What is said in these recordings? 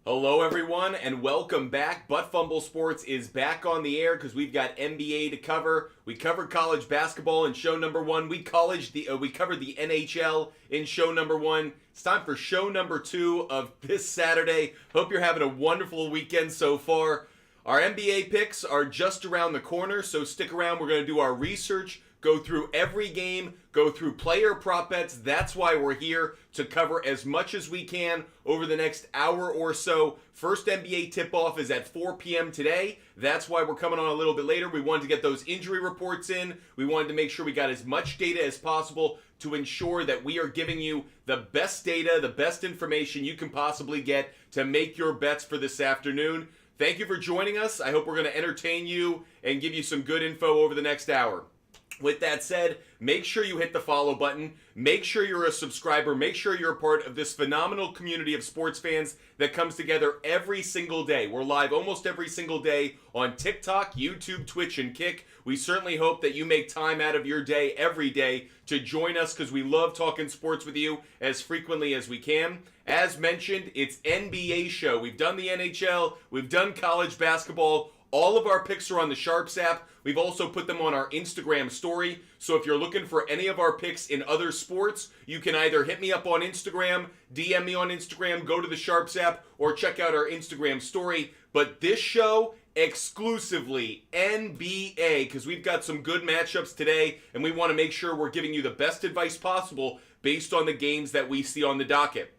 Hello, everyone, and welcome back. Butt Fumble Sports is back on the air because we've got NBA to cover. We covered college basketball in show number one. We covered the NHL in show number one. It's time for show number two of this Saturday. Hope you're having a wonderful weekend so far. Our NBA picks are just around the corner, so stick around. We're going to do our research, go through every game, go through player prop bets. That's why we're here, to cover as much as we can over the next hour or so. First NBA tip-off is at 4 p.m. today. That's why we're coming on a little bit later. We wanted to get those injury reports in. We wanted to make sure we got as much data as possible to ensure that we are giving you the best data, the best information you can possibly get to make your bets for this afternoon. Thank you for joining us. I hope we're going to entertain you and give you some good info over the next hour. With that said, make sure you hit the follow button. Make sure you're a subscriber. Make sure you're a part of this phenomenal community of sports fans that comes together every single day. We're live almost every single day on TikTok, YouTube, Twitch, and Kick. We certainly hope that you make time out of your day every day to join us because we love talking sports with you as frequently as we can. As mentioned, it's NBA show. We've done the NHL. We've done college basketball. All of our picks are on the SHARPZ app. We've also put them on our Instagram story. So if you're looking for any of our picks in other sports, you can either hit me up on Instagram, DM me on Instagram, go to the SHARPZ app, or check out our Instagram story. But this show, exclusively NBA, because we've got some good matchups today, and we want to make sure we're giving you the best advice possible based on the games that we see on the docket.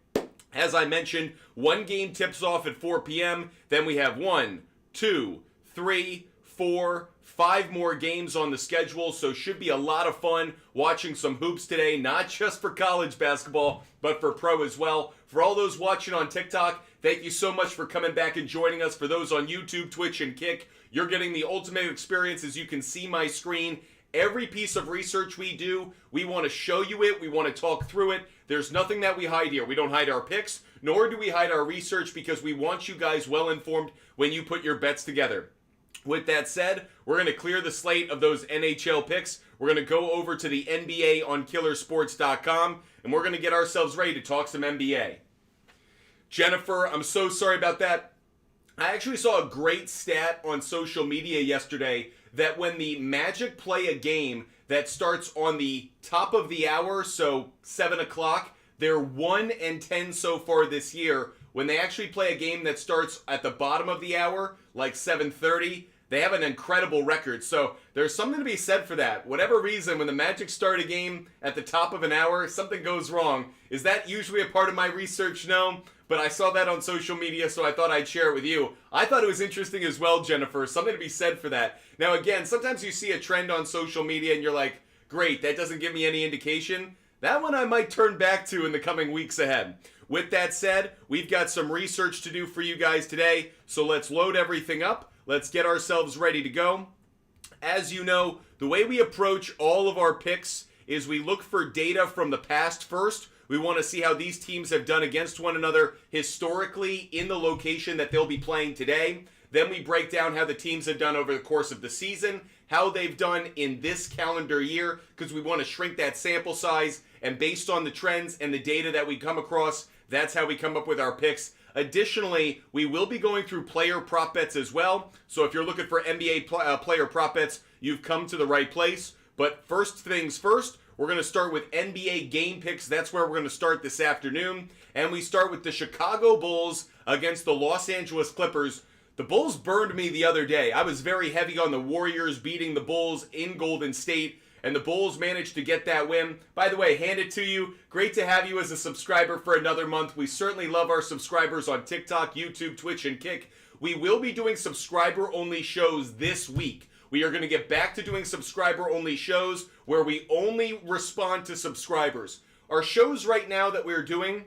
As I mentioned, one game tips off at 4 p.m. Then we have 1, 2, 3, 4, 5 more games on the schedule, so should be a lot of fun watching some hoops today, not just for college basketball, but for pro as well. For all those watching on TikTok, thank you so much for coming back and joining us. For those on YouTube, Twitch, and Kick, you're getting the ultimate experience. As you can see my screen, every piece of research we do, we want to show you it, we want to talk through it. There's nothing that we hide here. We don't hide our picks, nor do we hide our research, because we want you guys well informed when you put your bets together. With that said, we're going to clear the slate of those NHL picks. We're going to go over to the NBA on killersports.com, and we're going to get ourselves ready to talk some NBA. Jennifer, I'm so sorry about that. I actually saw a great stat on social media yesterday that when the Magic play a game that starts on the top of the hour, so 7 o'clock, they're 1-10 so far this year. When they actually play a game that starts at the bottom of the hour, like 7:30, they have an incredible record. So there's something to be said for that. Whatever reason, when the Magic start a game at the top of an hour, something goes wrong. Is that usually a part of my research? No. But I saw that on social media, so I thought I'd share it with you. I thought it was interesting as well, Jennifer. Something to be said for that. Now, again, sometimes you see a trend on social media and you're like, great, that doesn't give me any indication. That one I might turn back to in the coming weeks ahead. With that said, we've got some research to do for you guys today, so let's load everything up. Let's get ourselves ready to go. As you know, the way we approach all of our picks is we look for data from the past first. We want to see how these teams have done against one another historically in the location that they'll be playing today. Then we break down how the teams have done over the course of the season, how they've done in this calendar year, because we want to shrink that sample size. And based on the trends and the data that we come across, that's how we come up with our picks. Additionally, we will be going through player prop bets as well. So if you're looking for NBA player prop bets, you've come to the right place. But first things first, we're going to start with NBA game picks. That's where we're going to start this afternoon. And we start with the Chicago Bulls against the Los Angeles Clippers. The Bulls burned me the other day. I was very heavy on the Warriors beating the Bulls in Golden State, and the Bulls managed to get that win. By the way, hand it to you. Great to have you as a subscriber for another month. We certainly love our subscribers on TikTok, YouTube, Twitch, and Kick. We will be doing subscriber-only shows this week. We are going to get back to doing subscriber-only shows where we only respond to subscribers. Our shows right now that we're doing,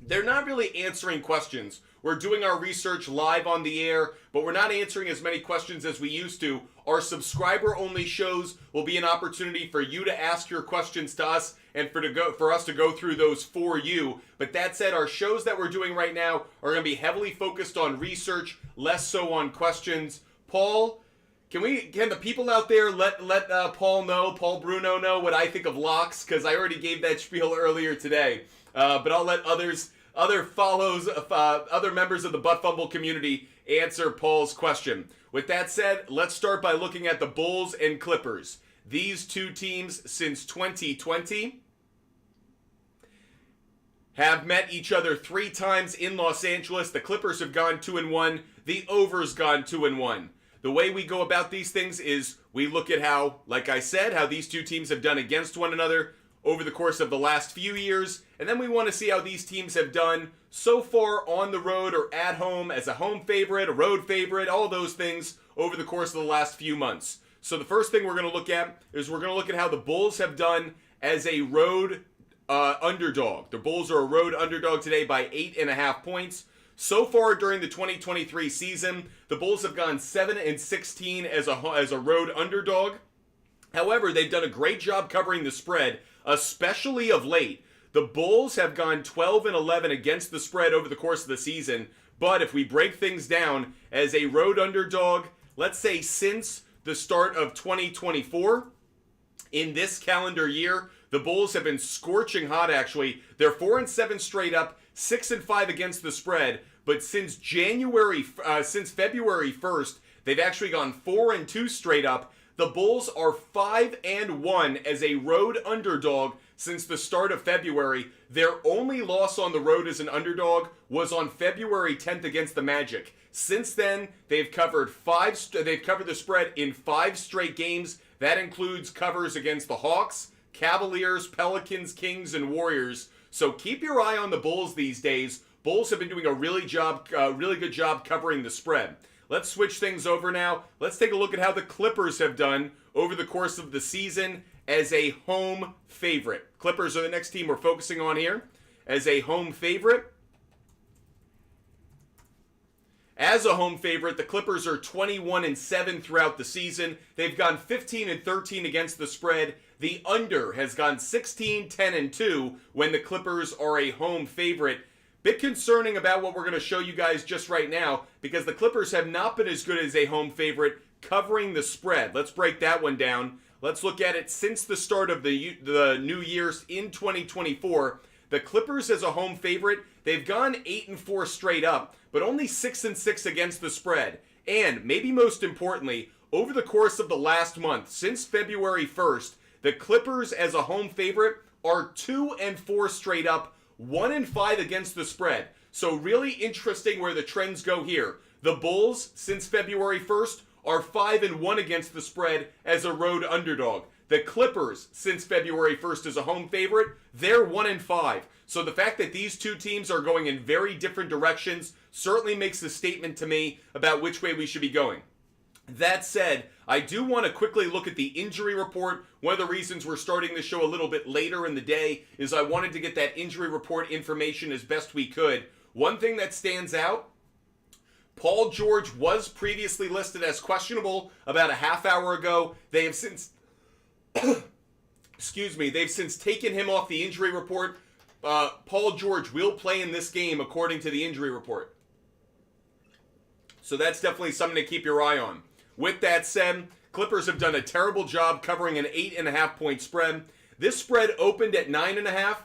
they're not really answering questions. We're doing our research live on the air, but we're not answering as many questions as we used to. Our subscriber-only shows will be an opportunity for you to ask your questions to us and for us to go through those for you. But that said, our shows that we're doing right now are going to be heavily focused on research, less so on questions. Paul, can the people out there let Paul Bruno know what I think of locks? Because I already gave that spiel earlier today. But I'll let others other members of the Butt Fumble community answer Paul's question. With that said, let's start by looking at the Bulls and Clippers. These two teams since 2020 have met each other 3 times in Los Angeles. The Clippers have gone 2-1. The over's gone 2-1. The way we go about these things is we look at how, like I said, how these two teams have done against one another over the course of the last few years, and then we want to see how these teams have done so far on the road or at home as a home favorite, a road favorite, all those things over the course of the last few months. So the first thing we're going to look at is we're going to look at how the Bulls have done as a road underdog. The Bulls are a road underdog today by 8.5 points. So far during the 2023 season, the Bulls have gone 7-16 as a road underdog. However, they've done a great job covering the spread, especially of late. The Bulls have gone 12-11 against the spread over the course of the season. But if we break things down as a road underdog, let's say since the start of 2024, in this calendar year, the Bulls have been scorching hot, actually. They're 4-7 straight up, 6-5 against the spread. But since February 1st, they've actually gone 4-2 straight up. The Bulls are 5-1 as a road underdog since the start of February. Their only loss on the road as an underdog was on February 10th against the Magic. Since then, they've covered the spread in 5 straight games. That includes covers against the Hawks, Cavaliers, Pelicans, Kings, and Warriors. So keep your eye on the Bulls these days. Bulls have been doing a really good job covering the spread. Let's switch things over now. Let's take a look at how the Clippers have done over the course of the season as a home favorite. Clippers are the next team we're focusing on here as a home favorite. As a home favorite, the Clippers are 21-7 throughout the season. They've gone 15-13 against the spread. The under has gone 16-10-2 when the Clippers are a home favorite. Bit concerning about what we're going to show you guys just right now because the Clippers have not been as good as a home favorite covering the spread. Let's break that one down. Let's look at it since the start of the new year's in 2024. The Clippers as a home favorite, they've gone 8-4 straight up, but only 6-6 against the spread. And maybe most importantly, over the course of the last month, since February 1st, the Clippers as a home favorite are 2-4 straight up, 1-5 against the spread. So really interesting where the trends go here. The Bulls, since February 1st, are 5-1 against the spread as a road underdog. The Clippers, since February 1st as a home favorite, they're 1-5. So the fact that these two teams are going in very different directions certainly makes a statement to me about which way we should be going. That said, I do want to quickly look at the injury report. One of the reasons we're starting the show a little bit later in the day is I wanted to get that injury report information as best we could. One thing that stands out, Paul George was previously listed as questionable about a half hour ago. They have since, they've since taken him off the injury report. Paul George will play in this game according to the injury report. So that's definitely something to keep your eye on. With that said, Clippers have done a terrible job covering an 8.5 point spread. This spread opened at 9.5,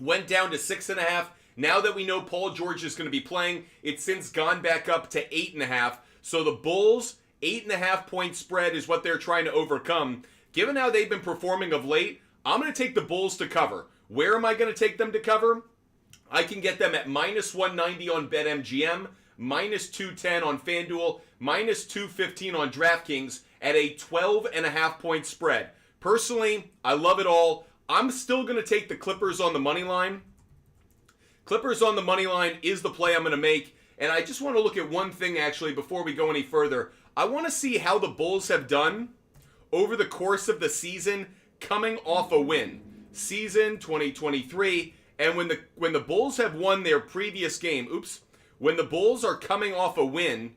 went down to 6.5. Now that we know Paul George is going to be playing, it's since gone back up to 8.5. So the Bulls, 8.5 point spread is what they're trying to overcome. Given how they've been performing of late, I'm going to take the Bulls to cover. Where am I going to take them to cover? I can get them at -190 on BetMGM, -210 on FanDuel, -215 on DraftKings at a 12.5 point spread. Personally, I love it all. I'm still going to take the Clippers on the money line. Clippers on the money line is the play I'm going to make. And I just want to look at one thing actually before we go any further. I want to see how the Bulls have done over the course of the season coming off a win. Season 2023. And when the Bulls have won their previous game, when the Bulls are coming off a win,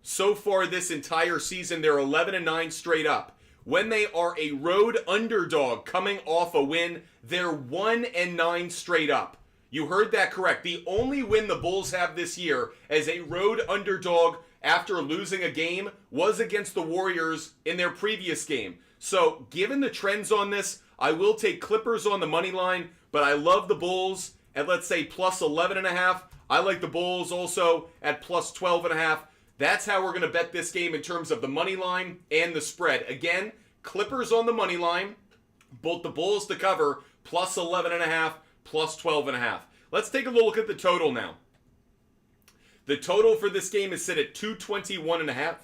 so far this entire season, they're 11-9 straight up. When they are a road underdog coming off a win, they're 1-9 straight up. You heard that correct. The only win the Bulls have this year as a road underdog after losing a game was against the Warriors in their previous game. So, given the trends on this, I will take Clippers on the money line. but I love the Bulls at, let's say, plus 11.5. I like the Bulls also at plus 12.5. That's how we're going to bet this game in terms of the money line and the spread. Again, Clippers on the money line, both the Bulls to cover, plus 11.5, plus 12.5. Let's take a look at the total now. The total for this game is set at 221.5.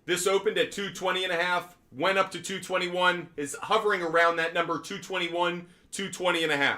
This opened at 220.5, went up to 221, is hovering around that number, 221, 220.5.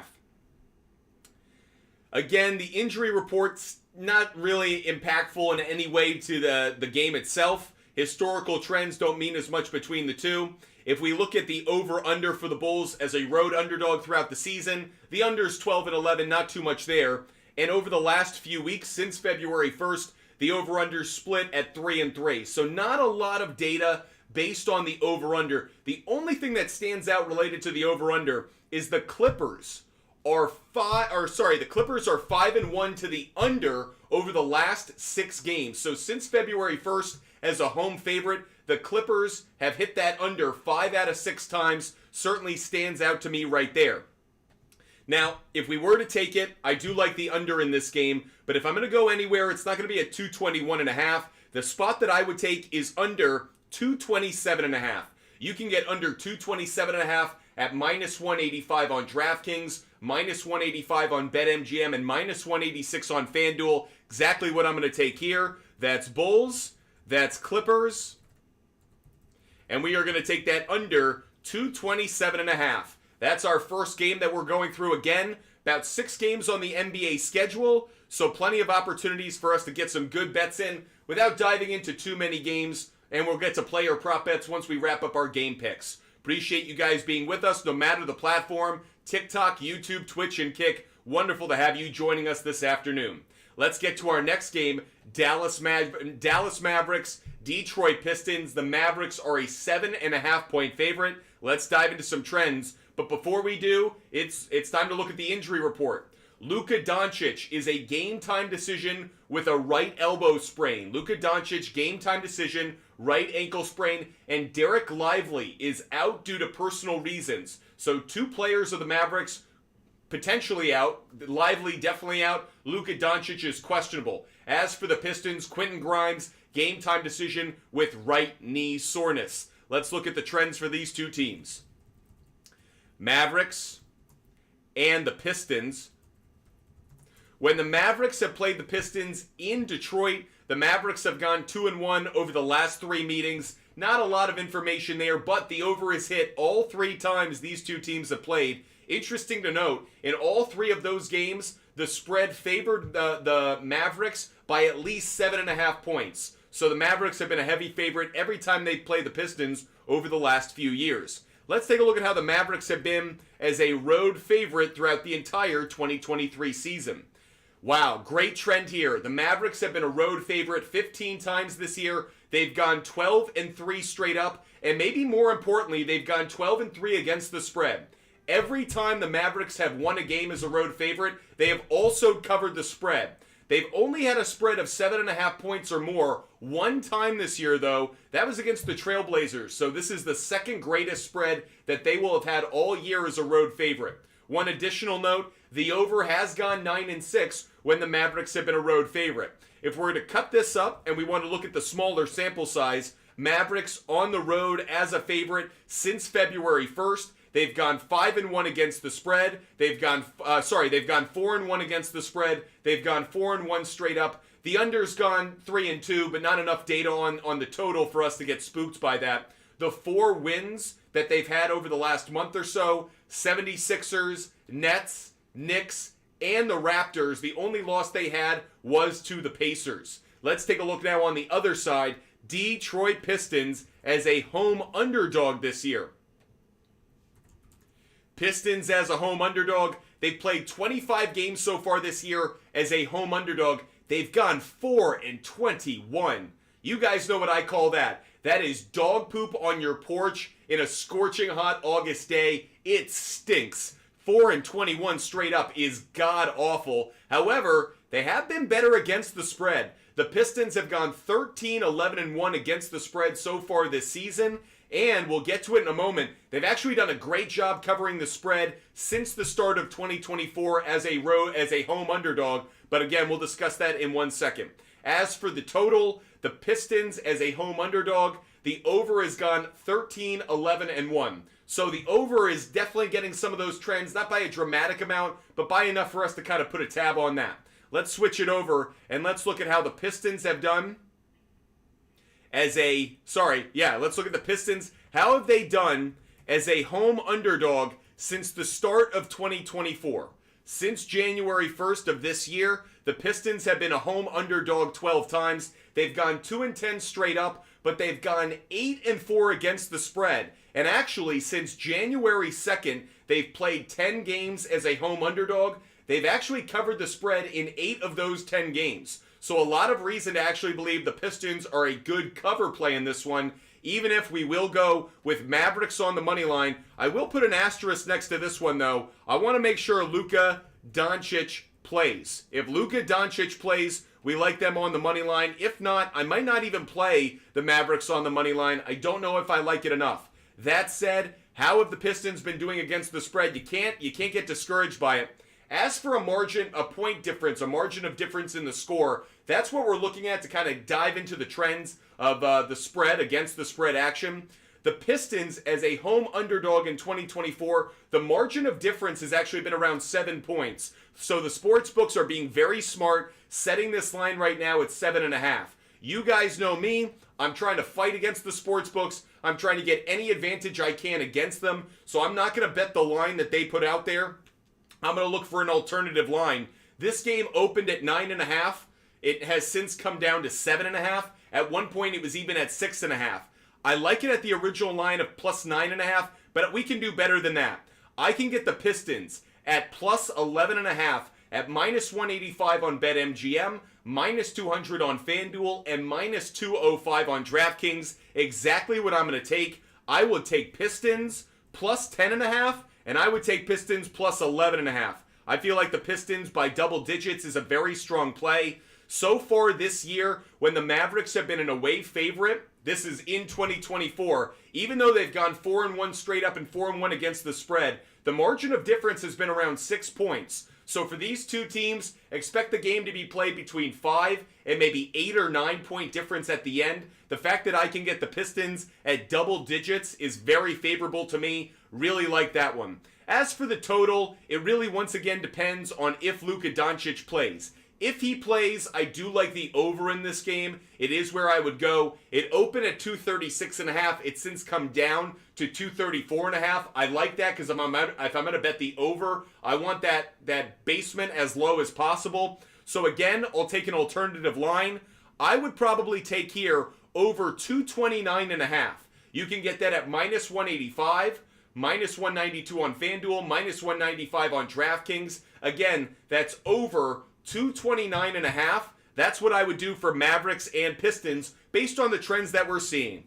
Again, the injury report's not really impactful in any way to the game itself. Historical trends don't mean as much between the two. If we look at the over-under for the Bulls as a road underdog throughout the season, the under's 12-11, not too much there. And over the last few weeks, since February 1st, the over-under split at 3-3. So not a lot of data based on the over-under. The only thing that stands out related to the over-under is the Clippers are 5-1 to the under over the last 6 games. So since February 1st, as a home favorite, the Clippers have hit that under 5 out of 6 times. Certainly stands out to me right there. Now, if we were to take it, I do like the under in this game, but if I'm going to go anywhere, it's not going to be at 221.5. The spot that I would take is under 227.5. You can get under 227.5 at minus 185 on DraftKings, minus 185 on BetMGM, and minus 186 on FanDuel. Exactly what I'm going to take here. That's Bulls, that's Clippers, and we are going to take that under 227.5. That's our first game that we're going through again. About 6 games on the NBA schedule, so plenty of opportunities for us to get some good bets in without diving into too many games, and we'll get to player prop bets once we wrap up our game picks. Appreciate you guys being with us, no matter the platform, TikTok, YouTube, Twitch, and Kick. Wonderful to have you joining us this afternoon. Let's get to our next game, Dallas Mavericks, Detroit Pistons. The Mavericks are a 7.5-point favorite. Let's dive into some trends. But before we do, it's time to look at the injury report. Luka Doncic is a game-time decision with a right elbow sprain. Luka Doncic, game-time decision, right ankle sprain. And Derek Lively is out due to personal reasons. So 2 players of the Mavericks potentially out. Lively definitely out. Luka Doncic is questionable. As for the Pistons, Quentin Grimes, game-time decision with right knee soreness. Let's look at the trends for these 2 teams. Mavericks and the Pistons. When the Mavericks have played the Pistons in Detroit, the Mavericks have gone 2-1 over the last 3 meetings. Not a lot of information there, but the over is hit all 3 times these 2 teams have played. Interesting to note, in all 3 of those games, the spread favored the Mavericks by at least 7.5 points. So the Mavericks have been a heavy favorite every time they play the Pistons over the last few years. Let's take a look at how the Mavericks have been as a road favorite throughout the entire 2023 season. Wow, great trend here. The Mavericks have been a road favorite 15 times this year. They've gone 12-3 straight up, and maybe more importantly, they've gone 12-3 against the spread. Every time the Mavericks have won a game as a road favorite, they have also covered the spread. They've only had a spread of 7.5 points or more one time this year, though. That was against the Trailblazers, so this is the second greatest spread that they will have had all year as a road favorite. One additional note, the over has gone 9-6 when the Mavericks have been a road favorite. If we're to cut this up and we want to look at the smaller sample size, Mavericks on the road as a favorite since February 1st. They've gone 5-1 against the spread. They've gone 4-1 against the spread. They've gone 4-1 straight up. The under's gone 3-2, but not enough data on the total for us to get spooked by that. The 4 wins that they've had over the last month or so, 76ers, Nets, Knicks, and the Raptors, the only loss they had was to the Pacers. Let's take a look now on the other side. Detroit Pistons as a home underdog this year. Pistons as a home underdog. They've played 25 games so far this year as a home underdog. They've gone 4-21. You guys know what I call that. That is dog poop on your porch in a scorching hot August day. It stinks. 4-21 straight up is god-awful. However, they have been better against the spread. The Pistons have gone 13-11-1 against the spread so far this season, And we'll get to it in a moment. They've actually done a great job covering the spread since the start of 2024 as a home underdog. But again, we'll discuss that in 1 second. As for the total, the Pistons as a home underdog, the over has gone 13, 11, and 1. So the over is definitely getting some of those trends, not by a dramatic amount, but by enough for us to kind of put a tab on that. Let's switch it over and let's look at how the Pistons have done let's look at the Pistons. How have they done as a home underdog since the start of 2024? Since January 1st of this year, the Pistons have been a home underdog 12 times. They've gone 2-10 straight up, but they've gone 8-4 against the spread. And actually, since January 2nd, they've played 10 games as a home underdog. They've actually covered the spread in 8 of those 10 games. So a lot of reason to actually believe the Pistons are a good cover play in this one, even if we will go with Mavericks on the money line. I will put an asterisk next to this one, though. I want to make sure Luka Doncic plays. If Luka Doncic plays, we like them on the money line. If not, I might not even play the Mavericks on the money line. I don't know if I like it enough. That said, how have the Pistons been doing against the spread? You can't get discouraged by it. As for a point difference, a margin of difference in the score, that's what we're looking at to kind of dive into the trends of the spread against the spread action. The Pistons, as a home underdog in 2024, the margin of difference has actually been around 7 points. So the sports books are being very smart, setting this line right now at 7.5. You guys know me. I'm trying to fight against the sports books. I'm trying to get any advantage I can against them. So I'm not going to bet the line that they put out there. I'm going to look for an alternative line. This game opened at 9.5. It has since come down to 7.5. At one point, it was even at 6.5. I like it at the original line of plus 9.5, but we can do better than that. I can get the Pistons at plus 11.5 at minus 185 on BetMGM, minus 200 on FanDuel, and minus 205 on DraftKings. Exactly what I'm going to take. I would take Pistons plus 10.5, and I would take Pistons plus 11.5. I feel like the Pistons by double digits is a very strong play. So far this year, when the Mavericks have been an away favorite, this is in 2024, even though they've gone 4-1 straight up and 4-1 against the spread, the margin of difference has been around 6 points. So for these two teams, expect the game to be played between 5 and maybe 8 or 9 point difference at the end. The fact that I can get the Pistons at double digits is very favorable to me. Really like that one. As for the total, it really once again depends on if Luka Doncic plays. If he plays, I do like the over in this game. It is where I would go. It opened at 236.5. It's since come down to 234.5. I like that because if I'm going to bet the over, I want that basement as low as possible. So again, I'll take an alternative line. I would probably take here over 229.5. You can get that at minus 185, minus 192 on FanDuel, minus 195 on DraftKings. Again, that's over 229.5. That's what I would do for Mavericks and Pistons based on the trends that we're seeing.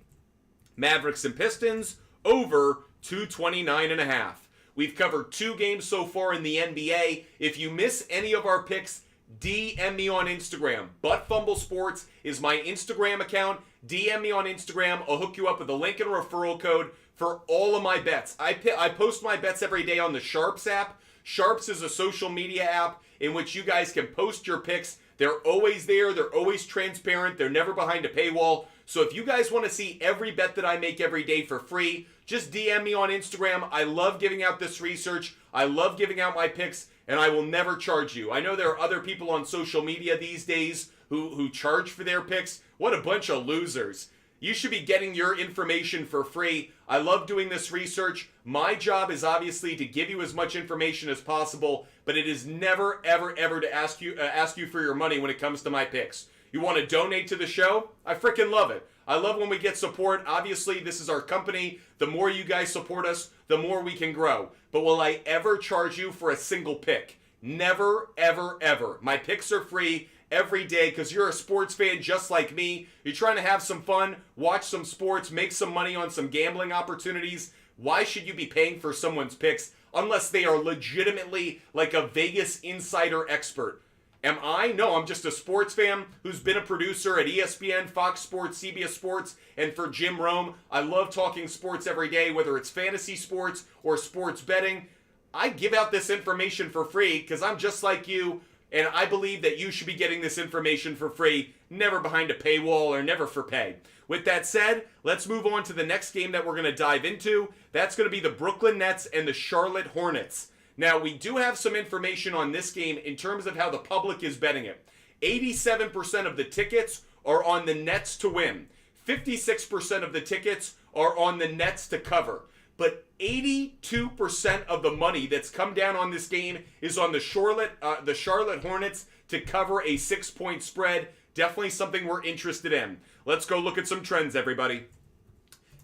Mavericks and Pistons over 229.5. We've covered 2 games so far in the NBA. If you miss any of our picks, DM me on Instagram. Butt Fumble Sports is my Instagram account. DM me on Instagram. I'll hook you up with a link and a referral code for all of my bets. I post my bets every day on the SHARPZ app. SHARPZ is a social media app in which you guys can post your picks. They're always there. They're always transparent. They're never behind a paywall. So if you guys want to see every bet that I make every day for free, just DM me on Instagram. I love giving out this research. I love giving out my picks, and I will never charge you. I know there are other people on social media these days who charge for their picks. What a bunch of losers. You should be getting your information for free. I love doing this research. My job is obviously to give you as much information as possible, but it is never, ever, ever to ask you for your money when it comes to my picks. You want to donate to the show? I freaking love it. I love when we get support. Obviously, this is our company. The more you guys support us, the more we can grow. But will I ever charge you for a single pick? Never, ever, ever. My picks are free every day because you're a sports fan just like me. You're trying to have some fun, watch some sports, make some money on some gambling opportunities. Why should you be paying for someone's picks unless they are legitimately like a Vegas insider expert? Am I? No, I'm just a sports fan who's been a producer at ESPN, Fox Sports, CBS Sports, and for Jim Rome. I love talking sports every day, whether it's fantasy sports or sports betting. I give out this information for free because I'm just like you, and I believe that you should be getting this information for free, never behind a paywall or never for pay. With that said, let's move on to the next game that we're going to dive into. That's going to be the Brooklyn Nets and the Charlotte Hornets. Now, we do have some information on this game in terms of how the public is betting it. 87% of the tickets are on the Nets to win. 56% of the tickets are on the Nets to cover. But 82% of the money that's come down on this game is on the Charlotte Hornets to cover a 6-point spread. Definitely something we're interested in. Let's go look at some trends, everybody.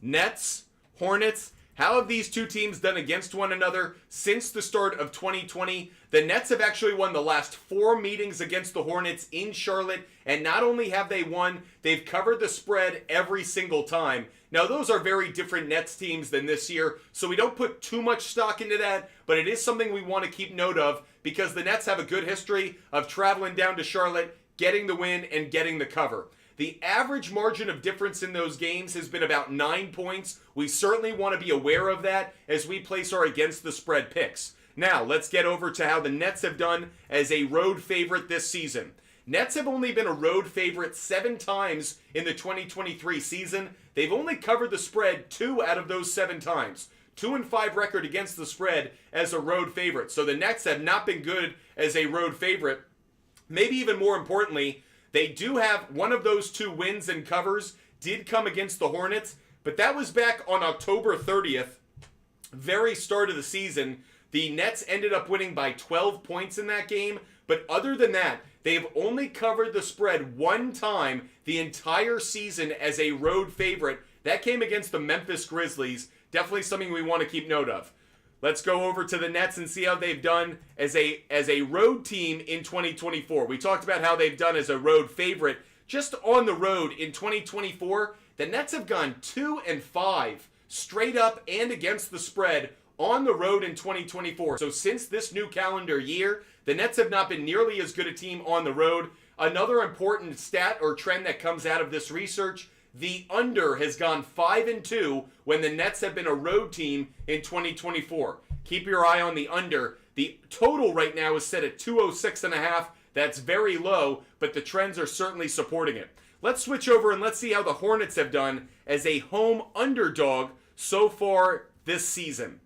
Nets, Hornets. How have these two teams done against one another since the start of 2020? The Nets have actually won the last 4 meetings against the Hornets in Charlotte, and not only have they won, they've covered the spread every single time. Now, those are very different Nets teams than this year, so we don't put too much stock into that, but it is something we want to keep note of because the Nets have a good history of traveling down to Charlotte, getting the win, and getting the cover. The average margin of difference in those games has been about 9 points. We certainly want to be aware of that as we place our against the spread picks. Now, let's get over to how the Nets have done as a road favorite this season. Nets have only been a road favorite 7 times in the 2023 season. They've only covered the spread 2 out of those 7 times. 2-5 record against the spread as a road favorite. So the Nets have not been good as a road favorite. Maybe even more importantly, they do have one of those 2 wins and covers did come against the Hornets, but that was back on October 30th, very start of the season. The Nets ended up winning by 12 points in that game, but other than that, they've only covered the spread 1 time the entire season as a road favorite. That came against the Memphis Grizzlies. Definitely something we want to keep note of. Let's go over to the Nets and see how they've done as a road team in 2024. We talked about how they've done as a road favorite. Just on the road in 2024, the Nets have gone 2-5 straight up and against the spread on the road in 2024. So since this new calendar year, the Nets have not been nearly as good a team on the road. Another important stat or trend that comes out of this research, the under has gone 5-2 when the Nets have been a road team in 2024. Keep your eye on the under. The total right now is set at 206.5. That's very low, but the trends are certainly supporting it. Let's switch over and let's see how the Hornets have done as a home underdog so far this season.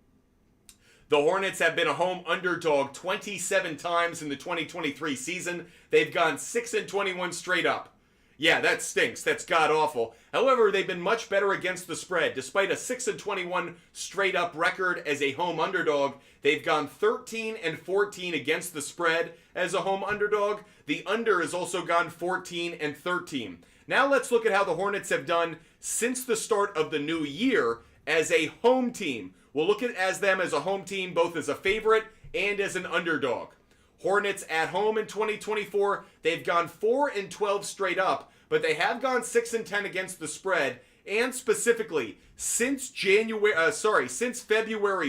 The Hornets have been a home underdog 27 times in the 2023 season. They've gone 6-21 straight up. Yeah, that stinks. That's god-awful. However, they've been much better against the spread. Despite a 6-21 straight-up record as a home underdog, they've gone 13-14 against the spread as a home underdog. The under has also gone 14-13. Now let's look at how the Hornets have done since the start of the new year as a home team. We'll look at them as a home team, both as a favorite and as an underdog. Hornets at home in 2024, they've gone 4-12 straight up, but they have gone 6-10 against the spread, and specifically since February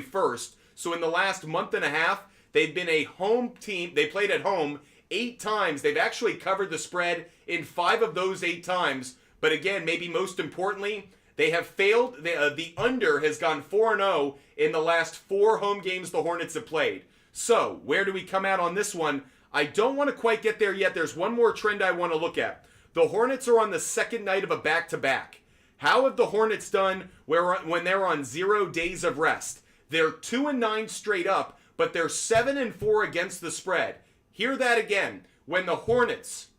1st, so in the last month and a half, they've been a home team. They played at home 8 times. They've actually covered the spread in 5 of those 8 times, but again, maybe most importantly, they have failed. The under has gone 4-0 in the last 4 home games the Hornets have played. So, where do we come out on this one? I don't want to quite get there yet. There's one more trend I want to look at. The Hornets are on the second night of a back-to-back. How have the Hornets done when they're on 0 days of rest? They're 2-9 straight up, but they're 7-4 against the spread. Hear that again. When the Hornets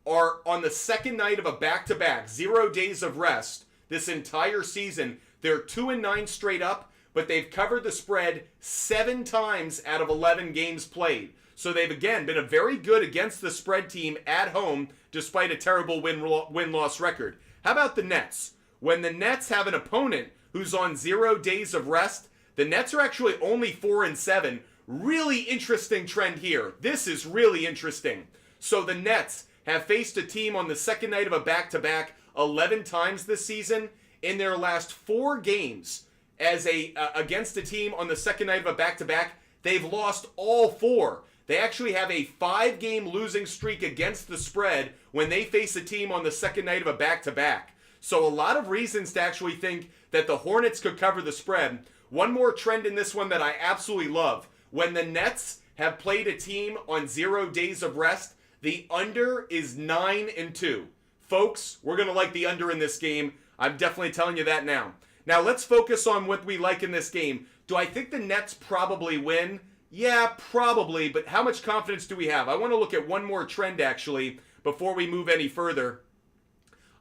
are on the second night of a back-to-back, 0 days of rest, this entire season, they're 2-9 straight up, but they've covered the spread 7 times out of 11 games played. So they've, again, been a very good against the spread team at home, despite a terrible win-loss record. How about the Nets? When the Nets have an opponent who's on 0 days of rest, the Nets are actually only 4-7. Really interesting trend here. This is really interesting. So the Nets have faced a team on the second night of a back-to-back 11 times this season. In their last 4 games, against a team on the second night of a back-to-back, they've lost all 4. They actually have a 5-game losing streak against the spread when they face a team on the second night of a back-to-back. So a lot of reasons to actually think that the Hornets could cover the spread. One more trend in this one that I absolutely love. When the Nets have played a team on 0 days of rest, the under is 9-2. Folks, we're going to like the under in this game. I'm definitely telling you that now. Now let's focus on what we like in this game. Do I think the Nets probably win? Yeah, probably, but how much confidence do we have? I want to look at one more trend, actually, before we move any further.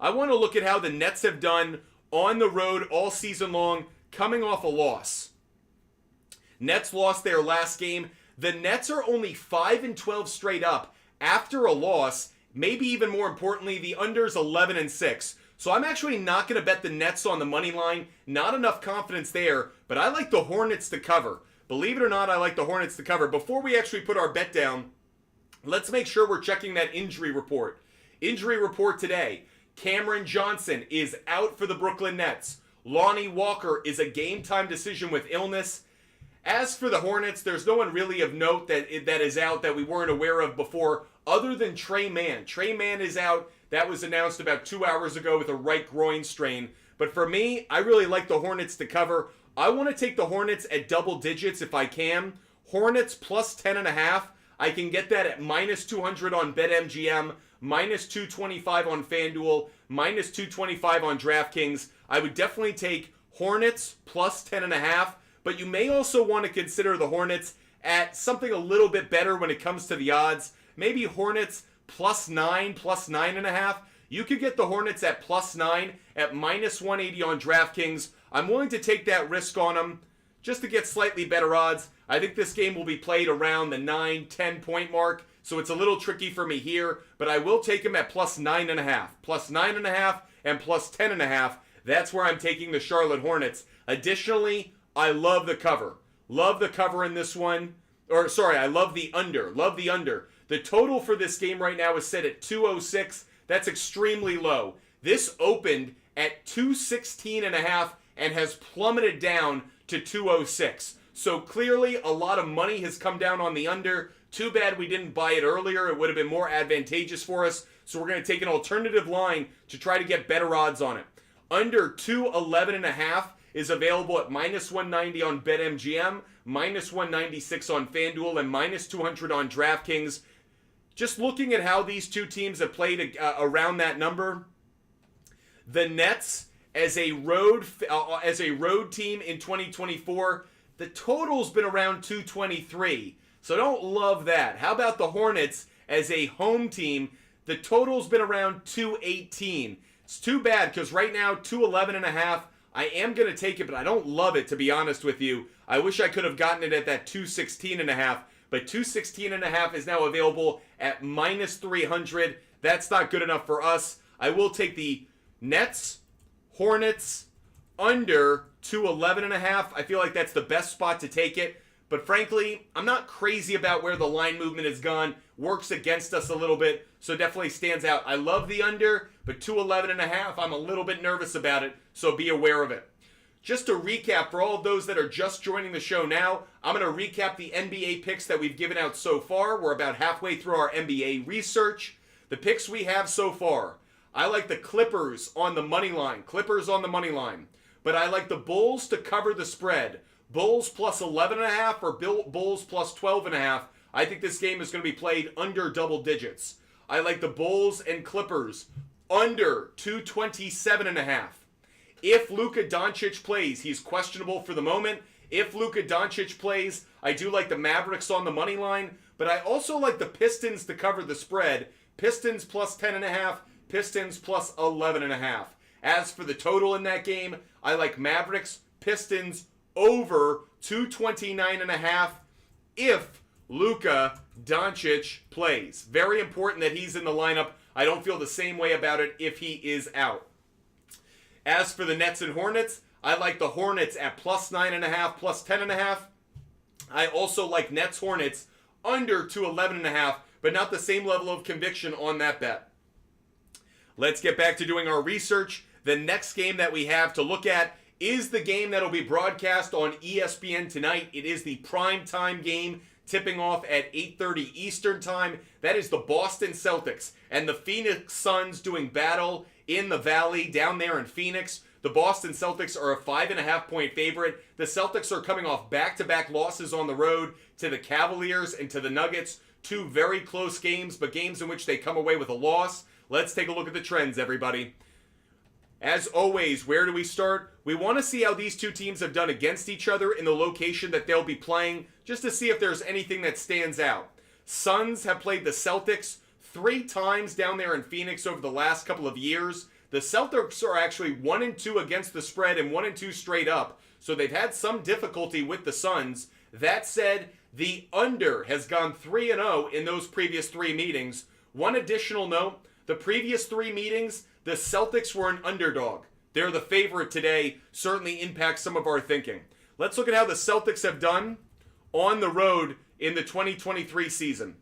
I want to look at how the Nets have done on the road all season long, coming off a loss. Nets lost their last game. The Nets are only 5-12 straight up after a loss. Maybe even more importantly, the under's 11-6. So I'm actually not going to bet the Nets on the money line. Not enough confidence there, but I like the Hornets to cover. Believe it or not, I like the Hornets to cover. Before we actually put our bet down, let's make sure we're checking that injury report. Injury report today. Cameron Johnson is out for the Brooklyn Nets. Lonnie Walker is a game-time decision with illness. As for the Hornets, there's no one really of note that is out that we weren't aware of before, other than Trey Mann. Trey Mann is out. That was announced about 2 hours ago with a right groin strain. But for me, I really like the Hornets to cover. I want to take the Hornets at double digits if I can. Hornets plus 10.5. I can get that at minus 200 on BetMGM, minus 225 on FanDuel, minus 225 on DraftKings. I would definitely take Hornets plus 10.5, but you may also want to consider the Hornets at something a little bit better when it comes to the odds. Maybe Hornets plus 9, plus 9.5. You could get the Hornets at plus 9 at minus 180 on DraftKings. I'm willing to take that risk on them just to get slightly better odds. I think this game will be played around the 9-10 point mark, so it's a little tricky for me here, but I will take them at plus 9.5. Plus 9.5 and plus 10.5. That's where I'm taking the Charlotte Hornets. Additionally, I love the cover. Love the cover in this one. I love the under. Love the under. The total for this game right now is set at 206. That's extremely low. This opened at 216.5 and has plummeted down to 206. So clearly a lot of money has come down on the under. Too bad we didn't buy it earlier. It would have been more advantageous for us. So we're going to take an alternative line to try to get better odds on it. Under 211.5 is available at minus 190 on BetMGM, minus 196 on FanDuel, and minus 200 on DraftKings. Just looking at how these two teams have played around that number, the Nets as a road team in 2024, the total's been around 223. So don't love that. How about the Hornets as a home team? The total's been around 218. It's too bad because right now 211.5. I am going to take it, but I don't love it, to be honest with you. I wish I could have gotten it at that 216.5, but 216.5 is now available at minus 300. That's not good enough for us. I will take the Nets, Hornets, under 211.5. I feel like that's the best spot to take it. But frankly, I'm not crazy about where the line movement has gone. Works against us a little bit, so definitely stands out. I love the under, but 211.5, I'm a little bit nervous about it, so be aware of it. Just to recap, for all of those that are just joining the show now, I'm going to recap the NBA picks that we've given out so far. We're about halfway through our NBA research. The picks we have so far, I like the Clippers on the money line. Clippers on the money line. But I like the Bulls to cover the spread. Bulls plus 11.5 or Bulls plus 12.5. I think this game is going to be played under double digits. I like the Bulls and Clippers under 227.5. If Luka Doncic plays, he's questionable for the moment. If Luka Doncic plays, I do like the Mavericks on the money line, but I also like the Pistons to cover the spread. Pistons plus 10.5, Pistons plus 11.5. As for the total in that game, I like Mavericks, Pistons over 229.5 if Luka Doncic plays. Very important that he's in the lineup. I don't feel the same way about it if he is out. As for the Nets and Hornets, I like the Hornets at plus 9.5, plus 10.5. I also like Nets Hornets under 211.5, but not the same level of conviction on that bet. Let's get back to doing our research. The next game that we have to look at is the game that will be broadcast on ESPN tonight. It is the primetime game, tipping off at 8:30 Eastern time. That is the Boston Celtics and the Phoenix Suns doing battle in the Valley down there in Phoenix. The Boston Celtics are a 5.5-point favorite. The Celtics are coming off back-to-back losses on the road to the Cavaliers and to the Nuggets. Two very close games, but games in which they come away with a loss. Let's take a look at the trends, everybody. As always, where do we start? We want to see how these two teams have done against each other in the location that they'll be playing, just to see if there's anything that stands out. Suns have played the Celtics 3 times down there in Phoenix over the last couple of years. The Celtics are actually 1-2 against the spread and 1-2 straight up, so they've had some difficulty with the Suns. That said, the under has gone 3-0 in those previous 3 meetings. One additional note, the previous 3 meetings, the Celtics were an underdog. They're the favorite today, certainly impacts some of our thinking. Let's look at how the Celtics have done on the road in the 2023 season.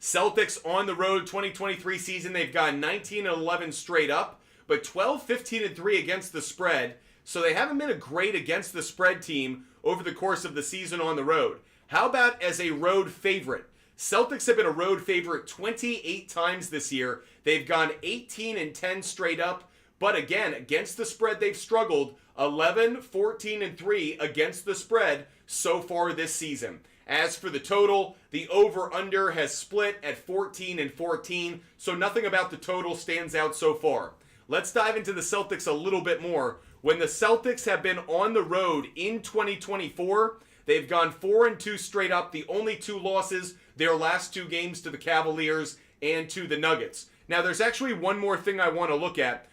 Celtics on the road 2023 season, they've gone 19-11 straight up, but 12-15-3 against the spread, so they haven't been a great against the spread team over the course of the season on the road. How about as a road favorite? Celtics have been a road favorite 28 times this year. They've gone 18-10 straight up, but again, against the spread they've struggled 11-14-3 against the spread so far this season. As for the total, the over-under has split at 14-14, so nothing about the total stands out so far. Let's dive into the Celtics a little bit more. When the Celtics have been on the road in 2024, they've gone 4-2 straight up. The only 2 losses, their last 2 games to the Cavaliers and to the Nuggets. Now, there's actually one more thing I want to look at.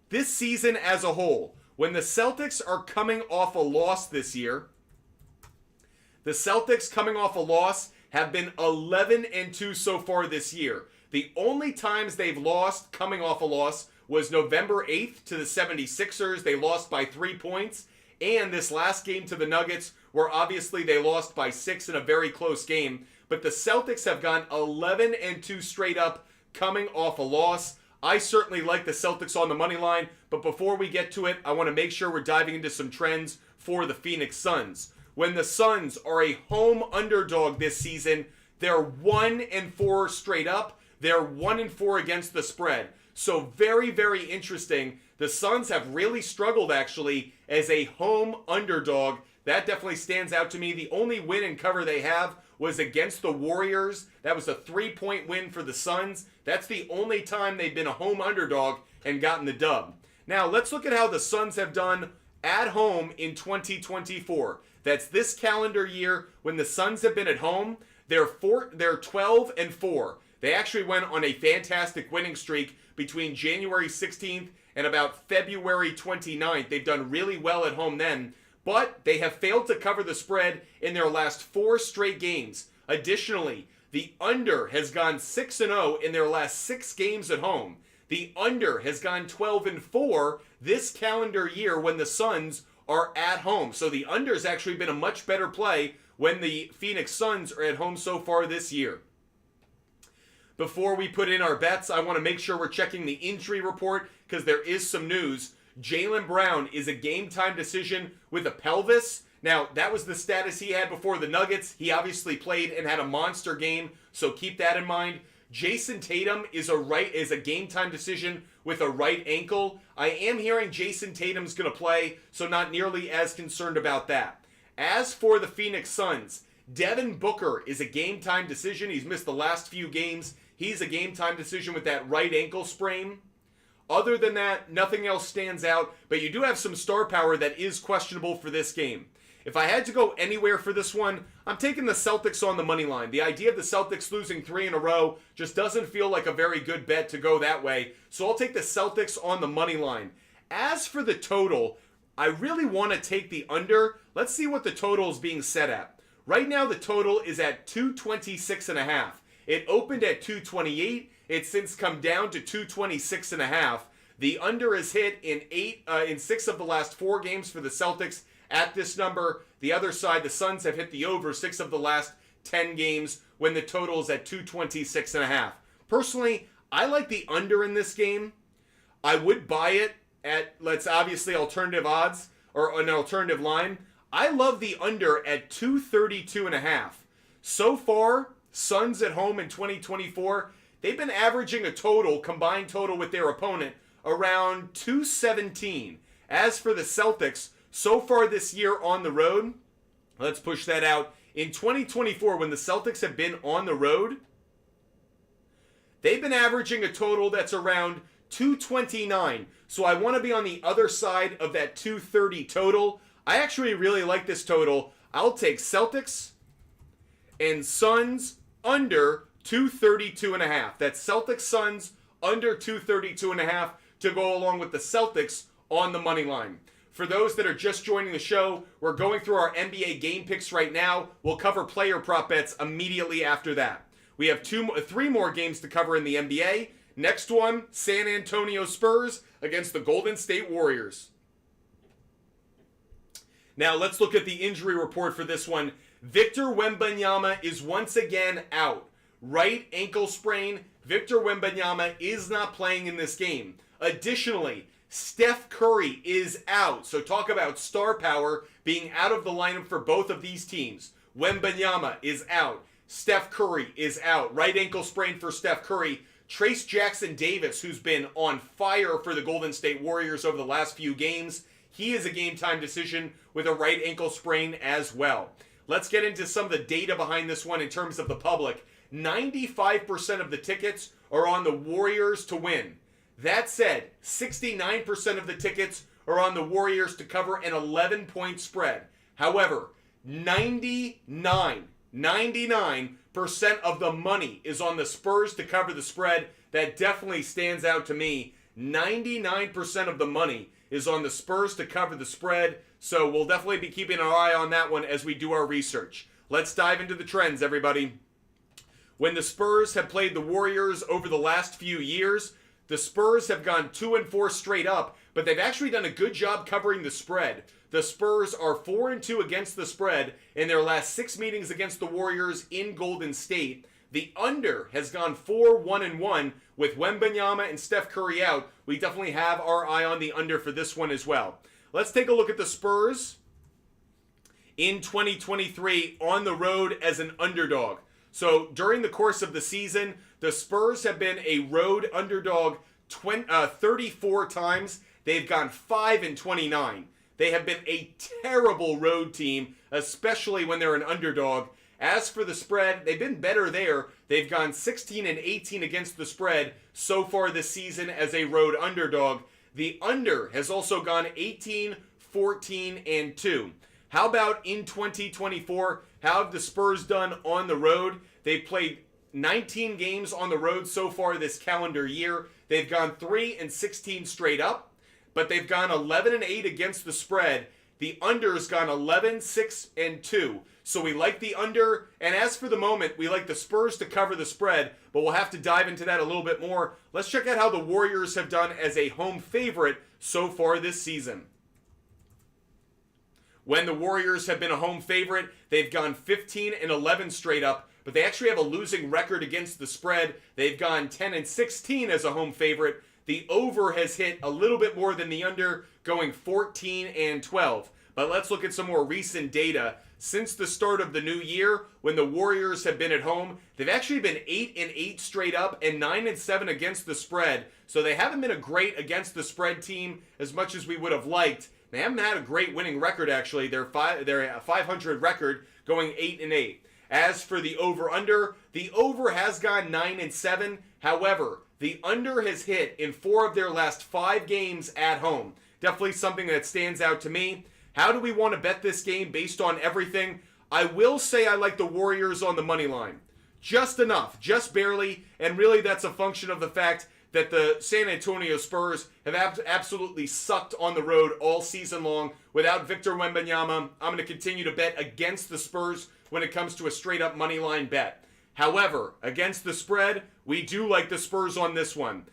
This season as a whole, when the Celtics are coming off a loss this year, the Celtics coming off a loss have been 11-2 so far this year. The only times they've lost coming off a loss was November 8th to the 76ers. They lost by 3 points. And this last game to the Nuggets, where obviously they lost by 6 in a very close game. But the Celtics have gone 11-2 straight up coming off a loss. I certainly like the Celtics on the money line. But before we get to it, I want to make sure we're diving into some trends for the Phoenix Suns. When the Suns are a home underdog this season, they're 1-4 straight up. They're 1-4 against the spread. So very, very interesting. The Suns have really struggled actually as a home underdog. That definitely stands out to me. The only win and cover they have was against the Warriors. That was a 3-point win for the Suns. That's the only time they've been a home underdog and gotten the dub. Now let's look at how the Suns have done at home in 2024. That's this calendar year when the Suns have been at home. They're 12-4. They actually went on a fantastic winning streak between January 16th and about February 29th. They've done really well at home then, but they have failed to cover the spread in their last 4 straight games. Additionally, the under has gone 6-0 in their last 6 games at home. The under has gone 12-4 this calendar year when the Suns are at home. So the under has actually been a much better play when the Phoenix Suns are at home so far this year. Before we put in our bets, I want to make sure we're checking the injury report because there is some news. Jaylen Brown is a game-time decision with a pelvis. Now, that was the status he had before the Nuggets. He obviously played and had a monster game, so keep that in mind. Jason Tatum is a game-time decision with a right ankle. I am hearing Jason Tatum's going to play, so not nearly as concerned about that. As for the Phoenix Suns, Devin Booker is a game-time decision. He's missed the last few games. He's a game-time decision with that right ankle sprain. Other than that, nothing else stands out, but you do have some star power that is questionable for this game. If I had to go anywhere for this one, I'm taking the Celtics on the money line. The idea of the Celtics losing 3 in a row just doesn't feel like a very good bet to go that way, so I'll take the Celtics on the money line. As for the total, I really want to take the under. Let's see what the total is being set at. Right now, the total is at 226.5. It opened at 228. It's since come down to 226.5. The under is hit in 6 of the last 4 games for the Celtics at this number. The other side, the Suns have hit the over 6 of the last 10 games when the total is at 226.5. Personally, I like the under in this game. I would buy it at, let's obviously alternative odds or an alternative line. I love the under at 232.5. So far, Suns at home in 2024, they've been averaging a combined total with their opponent, around 217. As for the Celtics, so far this year on the road, let's push that out. In 2024, when the Celtics have been on the road, they've been averaging a total that's around 229. So I want to be on the other side of that 230 total. I actually really like this total. I'll take Celtics and Suns under 232.5. That's Celtics Suns under 232.5 to go along with the Celtics on the money line. For those that are just joining the show, we're going through our NBA game picks right now. We'll cover player prop bets immediately after that. We have three more games to cover in the NBA. Next one, San Antonio Spurs against the Golden State Warriors. Now let's look at the injury report for this one. Victor Wembanyama is once again out. Right ankle sprain. Victor Wembanyama is not playing in this game. Additionally, Steph Curry is out. So talk about star power being out of the lineup for both of these teams. Wembanyama is out. Steph Curry is out. Right ankle sprain for Steph Curry. Trace Jackson Davis, who's been on fire for the Golden State Warriors over the last few games, he is a game time decision with a right ankle sprain as well. Let's get into some of the data behind this one in terms of the public. 95% of the tickets are on the Warriors to win. That said, 69% of the tickets are on the Warriors to cover an 11-point spread. However, 99% of the money is on the Spurs to cover the spread. That definitely stands out to me. 99% of the money is on the Spurs to cover the spread. So we'll definitely be keeping an eye on that one as we do our research. Let's dive into the trends, everybody. When the Spurs have played the Warriors over the last few years, the Spurs have gone 2-4 straight up, but they've actually done a good job covering the spread. The Spurs are 4-2 against the spread in their last 6 meetings against the Warriors in Golden State. The under has gone 4-1-1 with Wembanyama and Steph Curry out. We definitely have our eye on the under for this one as well. Let's take a look at the Spurs in 2023 on the road as an underdog. So during the course of the season, the Spurs have been a road underdog 34 times. They've gone 5-29. They have been a terrible road team, especially when they're an underdog. As for the spread, they've been better there. They've gone 16-18 against the spread so far this season as a road underdog. The under has also gone 18-14-2. How about in 2024? How have the Spurs done on the road? They've played 19 games on the road so far this calendar year. They've gone 3-16 straight up, but they've gone 11-8 against the spread. The under's gone 11-6-2. So we like the under, and as for the moment, we like the Spurs to cover the spread, but we'll have to dive into that a little bit more. Let's check out how the Warriors have done as a home favorite so far this season. When the Warriors have been a home favorite, they've gone 15-11 straight up, but they actually have a losing record against the spread. They've gone 10-16 as a home favorite. The over has hit a little bit more than the under, going 14-12. But let's look at some more recent data. Since the start of the new year, when the Warriors have been at home, they've actually been 8-8 straight up and 9-7 against the spread. So they haven't been a great against the spread team as much as we would have liked. They haven't had a great winning record, actually. They're a 500 record, going 8-8. As for the over-under, the over has gone 9-7. However, the under has hit in 4 of their last 5 games at home. Definitely something that stands out to me. How do we want to bet this game based on everything? I will say I like the Warriors on the money line. Just enough, just barely, and really that's a function of the fact that the San Antonio Spurs have absolutely sucked on the road all season long. Without Victor Wembanyama, I'm going to continue to bet against the Spurs when it comes to a straight-up money line bet. However, against the spread, we do like the Spurs on this one.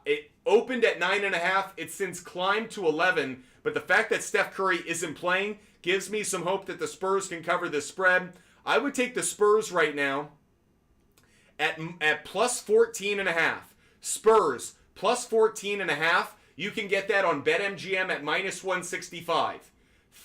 It opened at 9.5. It's since climbed to 11. But the fact that Steph Curry isn't playing gives me some hope that the Spurs can cover this spread. I would take the Spurs right now at plus 14.5. Spurs plus 14.5. You can get that on BetMGM at minus 165.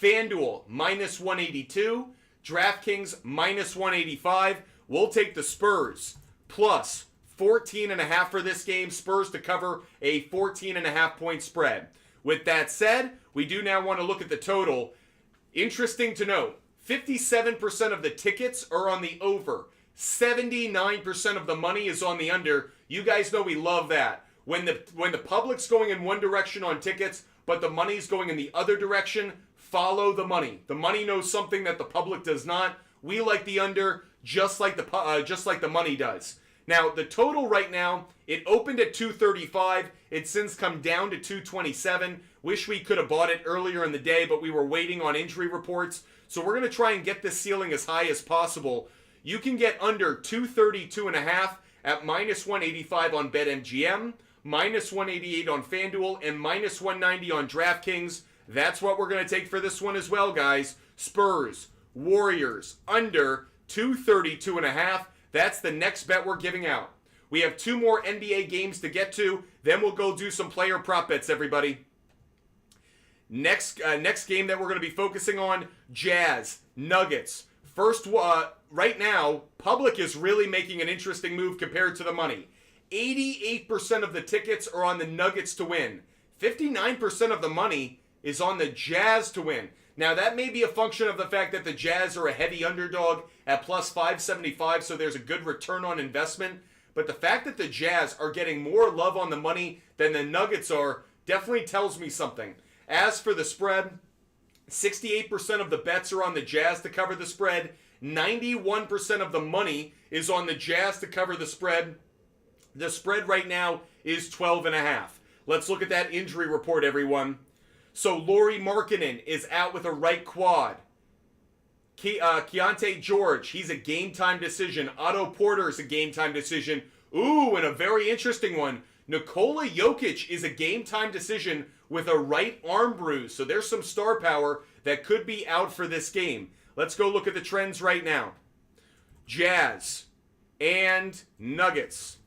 FanDuel minus 182. DraftKings minus 185. We'll take the Spurs plus 14.5 for this game. Spurs to cover a 14.5 point spread. With that said, we do now want to look at the total. Interesting to note, 57% of the tickets are on the over. 79% of the money is on the under. You guys know we love that. When the public's going in one direction on tickets, but the money's going in the other direction, follow the money. The money knows something that the public does not. We like the under just like the money does. Now, the total right now, it opened at 235. It's since come down to 227. Wish we could have bought it earlier in the day, but we were waiting on injury reports. So we're going to try and get this ceiling as high as possible. You can get under 232.5 at minus 185 on BetMGM, minus 188 on FanDuel, and minus 190 on DraftKings. That's what we're going to take for this one as well, guys. Spurs, Warriors, under 232.5. That's the next bet we're giving out. We have 2 more NBA games to get to. Then we'll go do some player prop bets, everybody. Next game that we're going to be focusing on, Jazz, Nuggets. First, right now, public is really making an interesting move compared to the money. 88% of the tickets are on the Nuggets to win. 59% of the money is on the Jazz to win. Now, that may be a function of the fact that the Jazz are a heavy underdog at plus 575, so there's a good return on investment. But the fact that the Jazz are getting more love on the money than the Nuggets are definitely tells me something. As for the spread, 68% of the bets are on the Jazz to cover the spread. 91% of the money is on the Jazz to cover the spread. The spread right now is 12.5. Let's look at that injury report, everyone. So Lauri Markkanen is out with a right quad. Keontae George, he's a game-time decision. Otto Porter is a game-time decision. Ooh, and a very interesting one. Nikola Jokic is a game-time decision with a right arm bruise. So there's some star power that could be out for this game. Let's go look at the trends right now. Jazz and Nuggets.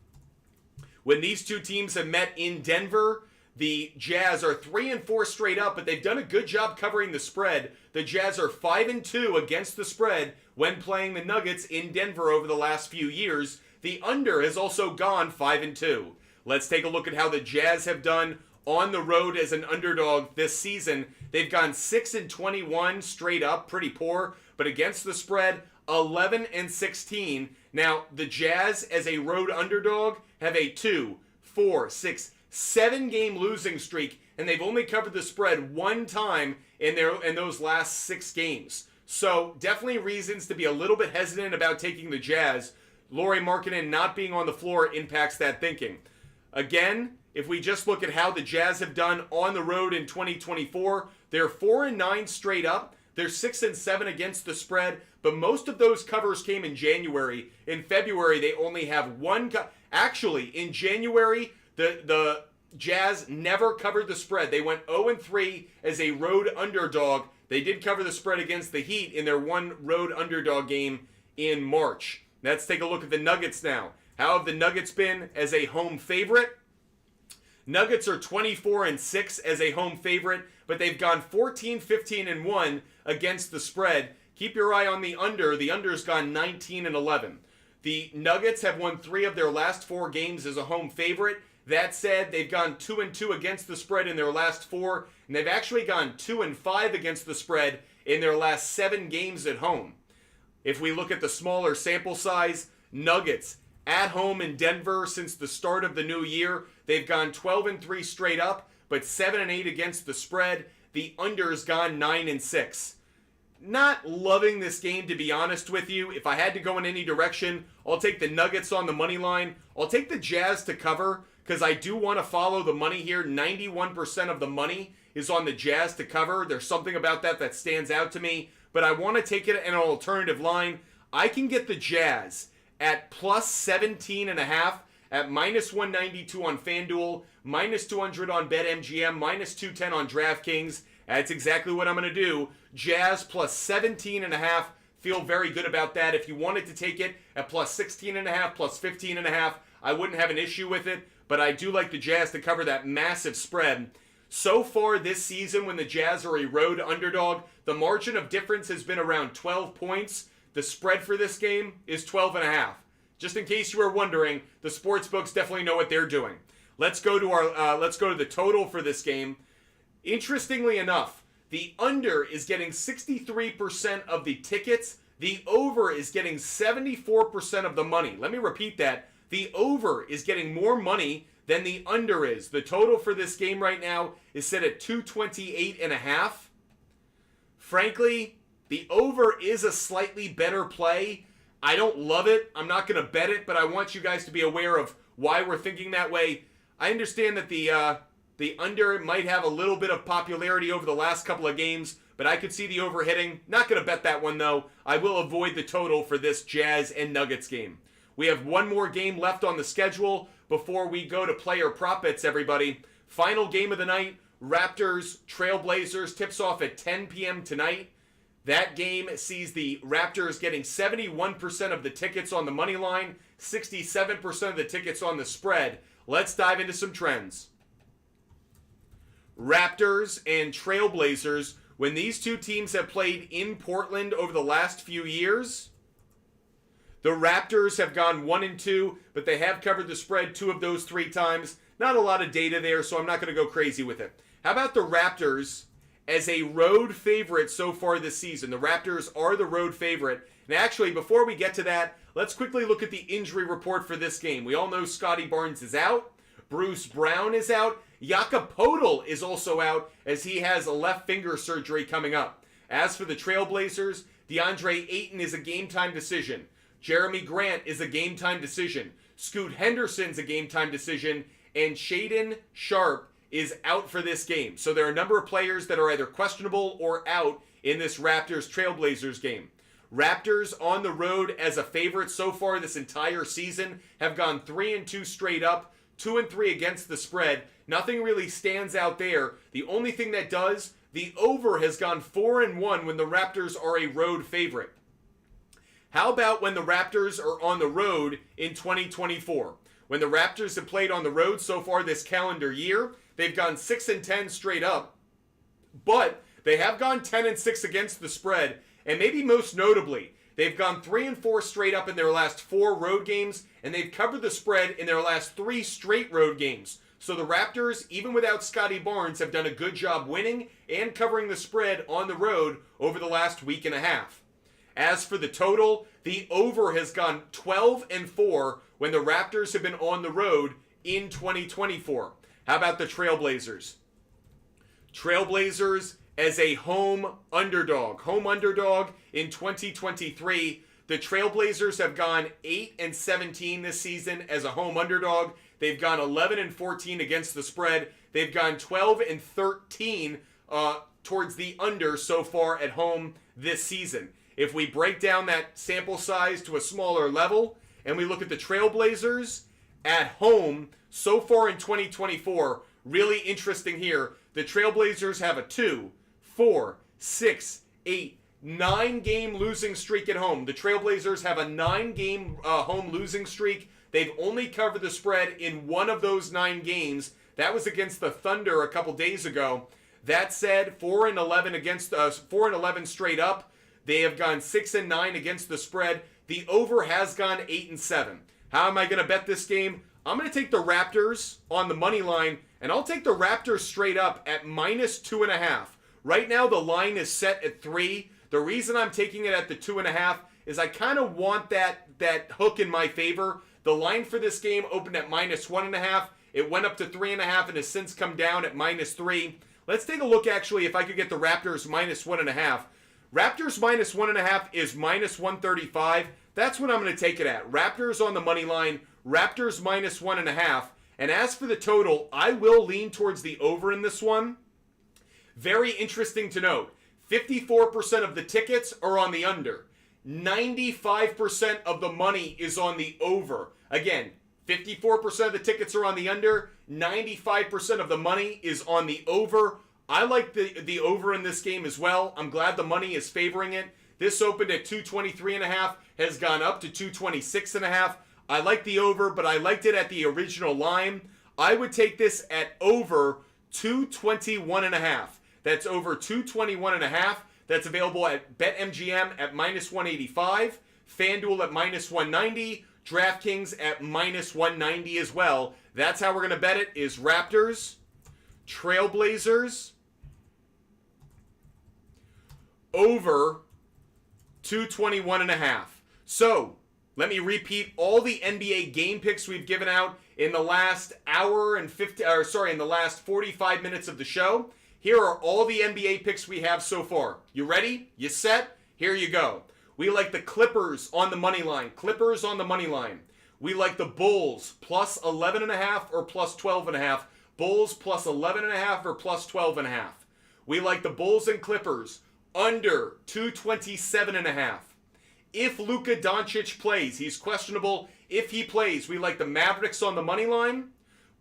When these two teams have met in Denver, the Jazz are 3-4 straight up, but they've done a good job covering the spread. The Jazz are 5-2 against the spread when playing the Nuggets in Denver over the last few years. The under has also gone 5-2. Let's take a look at how the Jazz have done on the road as an underdog this season. They've gone 6-21 straight up, pretty poor, but against the spread, 11-16. Now, the Jazz as a road underdog have a 2, 4, 6, 7-game losing streak, and they've only covered the spread one time in those last 6 games. So definitely reasons to be a little bit hesitant about taking the Jazz. Lauri Markkanen not being on the floor impacts that thinking. Again, if we just look at how the Jazz have done on the road in 2024, they're 4-9 straight up. They're 6-7 against the spread, but most of those covers came in January. In February, they only have one. Actually, in January, the Jazz never covered the spread. They went 0-3 as a road underdog. They did cover the spread against the Heat in their one road underdog game in March. Let's take a look at the Nuggets now. How have the Nuggets been as a home favorite? Nuggets are 24-6 as a home favorite, but they've gone 14-15-1 against the spread. Keep your eye on the under. The under's gone 19-11. The Nuggets have won 3 of their last 4 games as a home favorite. That said, they've gone 2-2 against the spread in their last 4, and they've actually gone 2-5 against the spread in their last 7 games at home. If we look at the smaller sample size, Nuggets at home in Denver since the start of the new year, they've gone 12-3 straight up, but 7-8 against the spread. The under's gone 9-6. Not loving this game, to be honest with you. If I had to go in any direction, I'll take the Nuggets on the money line. I'll take the Jazz to cover because I do want to follow the money here. 91% of the money is on the Jazz to cover. There's something about that stands out to me, but I want to take it in an alternative line. I can get the Jazz at plus 17.5 at minus 192 on FanDuel, minus 200 on BetMGM, minus 210 on DraftKings. That's exactly what I'm going to do. Jazz plus 17.5. Feel very good about that. If you wanted to take it at plus 16.5, plus 15.5, I wouldn't have an issue with it. But I do like the Jazz to cover that massive spread. So far this season, when the Jazz are a road underdog, the margin of difference has been around 12 points. The spread for this game is 12.5. Just in case you were wondering, the sports books definitely know what they're doing. Let's go to the total for this game. Interestingly enough, the under is getting 63% of the tickets. The over is getting 74% of the money. Let me repeat that. The over is getting more money than the under is. The total for this game right now is set at 228.5. Frankly, the over is a slightly better play. I don't love it. I'm not going to bet it, but I want you guys to be aware of why we're thinking that way. I understand that the under might have a little bit of popularity over the last couple of games, but I could see the over hitting. Not going to bet that one, though. I will avoid the total for this Jazz and Nuggets game. We have one more game left on the schedule before we go to player prop bets, everybody. Final game of the night, Raptors Trailblazers, tips off at 10 p.m. tonight. That game sees the Raptors getting 71% of the tickets on the money line, 67% of the tickets on the spread. Let's dive into some trends. Raptors and Trailblazers, when these two teams have played in Portland over the last few years, the Raptors have gone 1-2, but they have covered the spread 2 of those 3 times. Not a lot of data there, so I'm not going to go crazy with it. How about the Raptors as a road favorite so far this season? The Raptors are the road favorite. And actually, before we get to that, let's quickly look at the injury report for this game. We all know Scotty Barnes is out. Bruce Brown is out. Jakob Poeltl is also out as he has a left finger surgery coming up. As for the Trailblazers, DeAndre Ayton is a game-time decision. Jeremy Grant is a game-time decision. Scoot Henderson's a game-time decision. And Shaedon Sharpe is out for this game. So there are a number of players that are either questionable or out in this Raptors-Trailblazers game. Raptors on the road as a favorite so far this entire season have gone 3-2 straight up, 2-3 against the spread. Nothing really stands out there. The only thing that does, the over has gone 4-1 when the Raptors are a road favorite. How about when the Raptors are on the road in 2024? When the Raptors have played on the road so far this calendar year, they've gone 6-10 straight up, but they have gone 10-6 against the spread, and maybe most notably, they've gone 3-4 straight up in their last 4 road games, and they've covered the spread in their last 3 straight road games. So the Raptors, even without Scotty Barnes, have done a good job winning and covering the spread on the road over the last week and a half. As for the total, the over has gone 12-4 when the Raptors have been on the road in 2024. How about the Trailblazers? Trailblazers as a home underdog. Home underdog in 2023. The Trailblazers have gone 8-17 this season as a home underdog. They've gone 11-14 against the spread. They've gone 12-13 towards the under so far at home this season. If we break down that sample size to a smaller level and we look at the Trailblazers at home so far in 2024, really interesting here. The Trailblazers have a 2, 4, 6, 8, 9-game losing streak at home. The Trailblazers have a 9-game home losing streak. They've only covered the spread in 1 of those 9 games. That was against the Thunder a couple days ago. That said, 4-11 against 4-11 straight up. They have gone 6-9 against the spread. The over has gone 8-7. How am I going to bet this game? I'm going to take the Raptors on the money line, and I'll take the Raptors straight up at -2.5. Right now, the line is set at 3. The reason I'm taking it at the 2.5 is I kind of want that hook in my favor. The line for this game opened at -1.5. It went up to 3.5 and has since come down at -3. Let's take a look, actually, if I could get the Raptors -1.5. Raptors -1.5 is -135. That's what I'm going to take it at. Raptors on the money line. Raptors -1.5. And as for the total, I will lean towards the over in this one. Very interesting to note. 54% of the tickets are on the under. 95% of the money is on the over. Again, 54% of the tickets are on the under. 95% of the money is on the over. I like the over in this game as well. I'm glad the money is favoring it. This opened at 223.5, has gone up to 226.5. I like the over, but I liked it at the original line. I would take this at over 221.5. That's over 221.5. That's available at BetMGM at -185, FanDuel at -190, DraftKings at -190 as well. That's how we're going to bet it, is Raptors, Trailblazers, over 221.5. So, let me repeat all the NBA game picks we've given out in the last in the last 45 minutes of the show. Here are all the NBA picks we have so far. You ready? You set? Here you go. We like the Clippers on the money line. Clippers on the money line. We like the Bulls plus 11.5 or plus 12.5. Bulls plus 11.5 or plus 12.5. We like the Bulls and Clippers under 227.5. If Luka Doncic plays, he's questionable. If he plays, we like the Mavericks on the money line,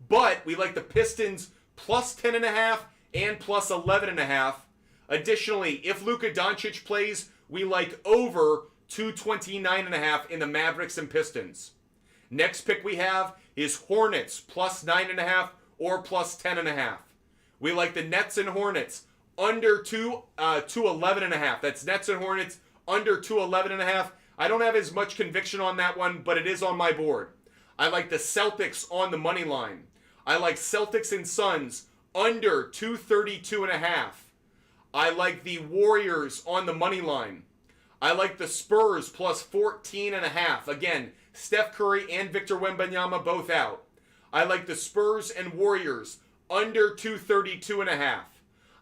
but we like the Pistons plus 10.5 and plus 11.5. Additionally, if Luka Doncic plays, we like over 229.5 in the Mavericks and Pistons. Next pick we have is Hornets plus 9.5 or plus 10.5. We like the Nets and Hornets under 211.5. That's Nets and Hornets under 211.5. I don't have as much conviction on that one, but it is on my board. I like the Celtics on the money line. I like Celtics and Suns under 232.5. I like the Warriors on the money line. I like the Spurs plus 14.5. Again, Steph Curry and Victor Wembanyama both out. I like the Spurs and Warriors under 232.5.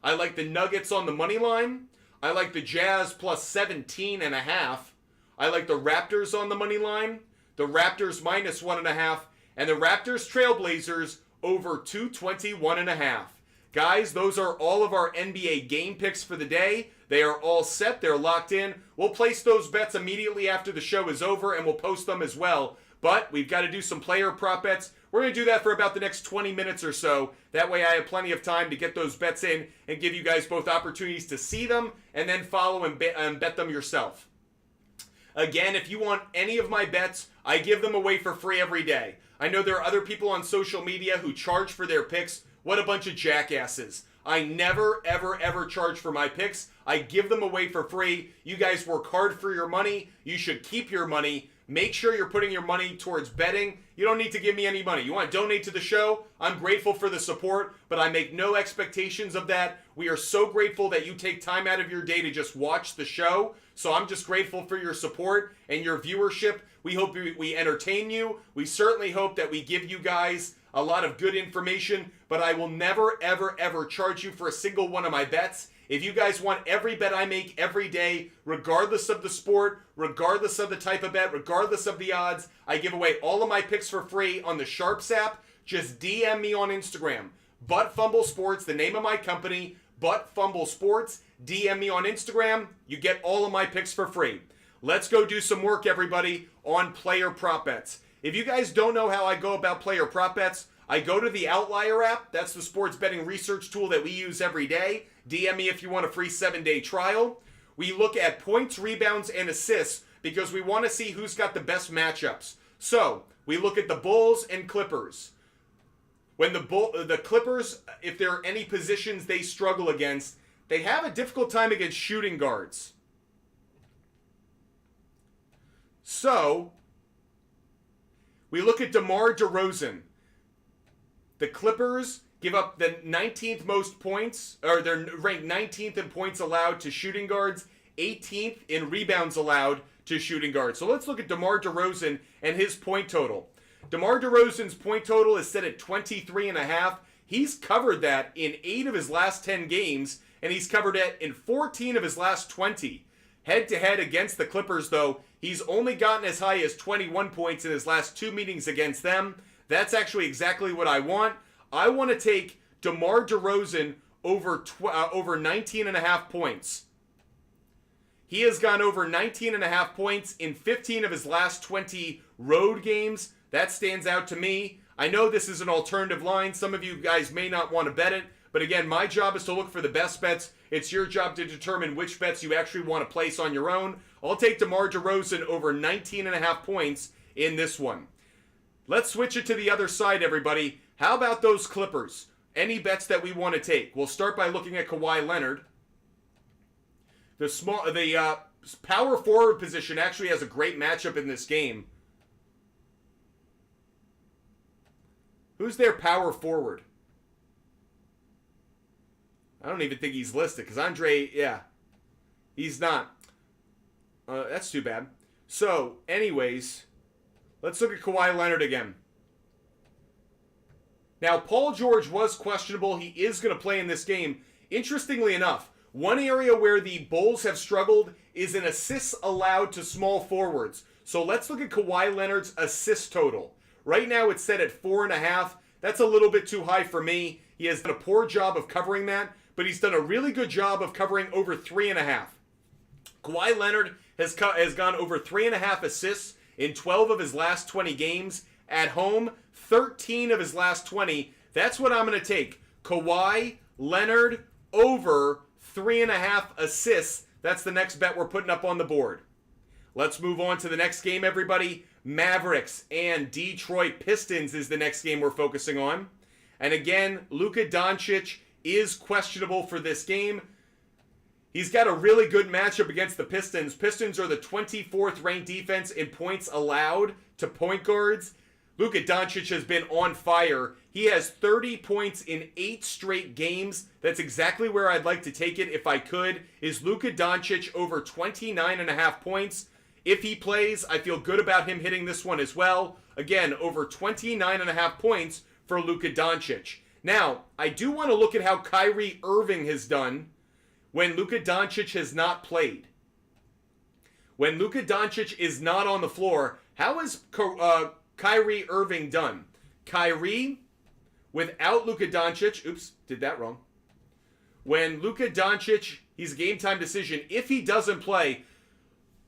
I like the Nuggets on the money line. I like the Jazz plus 17.5. I like the Raptors on the money line. The Raptors minus 1.5. And the Raptors Trailblazers over 221.5. Guys, those are all of our NBA game picks for the day. They are all set. They're locked in. We'll place those bets immediately after the show is over, and we'll post them as well. But we've got to do some player prop bets. We're going to do that for about the next 20 minutes or so. That way I have plenty of time to get those bets in and give you guys both opportunities to see them and then follow and bet them yourself. Again, if you want any of my bets, I give them away for free every day. I know there are other people on social media who charge for their picks. What a bunch of jackasses. I never, ever, ever charge for my picks. I give them away for free. You guys work hard for your money. You should keep your money. Make sure you're putting your money towards betting. You don't need to give me any money. You want to donate to the show? I'm grateful for the support, but I make no expectations of that. We are so grateful that you take time out of your day to just watch the show. So I'm just grateful for your support and your viewership. We hope we entertain you. We certainly hope that we give you guys a lot of good information, but I will never, ever, ever charge you for a single one of my bets. If you guys want every bet I make every day, regardless of the sport, regardless of the type of bet, regardless of the odds, I give away all of my picks for free on the SHARPZ app. Just DM me on Instagram. Butt Fumble Sports, the name of my company, Butt Fumble Sports. DM me on Instagram. You get all of my picks for free. Let's go do some work, everybody, on player prop bets. If you guys don't know how I go about player prop bets, I go to the Outlier app. That's the sports betting research tool that we use every day. DM me if you want a free 7-day trial. We look at points, rebounds, and assists because we want to see who's got the best matchups. So, we look at the Bulls and Clippers. When the Clippers, if there are any positions they struggle against, they have a difficult time against shooting guards. So, we look at DeMar DeRozan. The Clippers give up the 19th most points, or they're ranked 19th in points allowed to shooting guards, 18th in rebounds allowed to shooting guards. So let's look at DeMar DeRozan and his point total. DeMar DeRozan's point total is set at 23.5. He's covered that in 8 of his last 10 games, and he's covered it in 14 of his last 20. Head-to-head against the Clippers, though, he's only gotten as high as 21 points in his last 2 meetings against them. That's actually exactly what I want. I want to take DeMar DeRozan over 19.5 points. He has gone over 19.5 points in 15 of his last 20 road games. That stands out to me. I know this is an alternative line. Some of you guys may not want to bet it. But again, my job is to look for the best bets. It's your job to determine which bets you actually want to place on your own. I'll take DeMar DeRozan over 19.5 points in this one. Let's switch it to the other side, everybody. How about those Clippers? Any bets that we want to take? We'll start by looking at Kawhi Leonard. The power forward position actually has a great matchup in this game. Who's their power forward? I don't even think he's listed because Andre, yeah, he's not. That's too bad. So, anyways, let's look at Kawhi Leonard again. Now, Paul George was questionable. He is going to play in this game. Interestingly enough, one area where the Bulls have struggled is in assists allowed to small forwards. So let's look at Kawhi Leonard's assist total. Right now it's set at 4.5. That's a little bit too high for me. He has done a poor job of covering that, but he's done a really good job of covering over 3.5. Kawhi Leonard has gone over 3.5 assists in 12 of his last 20 games. At home, 13 of his last 20. That's what I'm going to take. Kawhi Leonard over 3.5 assists. That's the next bet we're putting up on the board. Let's move on to the next game, everybody. Mavericks and Detroit Pistons is the next game we're focusing on. And again, Luka Doncic is questionable for this game. He's got a really good matchup against the Pistons. Pistons are the 24th ranked defense in points allowed to point guards. Luka Doncic has been on fire. He has 30 points in 8 straight games. That's exactly where I'd like to take it if I could. Is Luka Doncic over 29.5 points? If he plays, I feel good about him hitting this one as well. Again, over 29.5 points for Luka Doncic. Now, I do want to look at how Kyrie Irving has done when Luka Doncic has not played. When Luka Doncic is not on the floor, how has Kyrie Irving done? Kyrie, without Luka Doncic, oops, did that wrong. When Luka Doncic, he's a game time decision. If he doesn't play,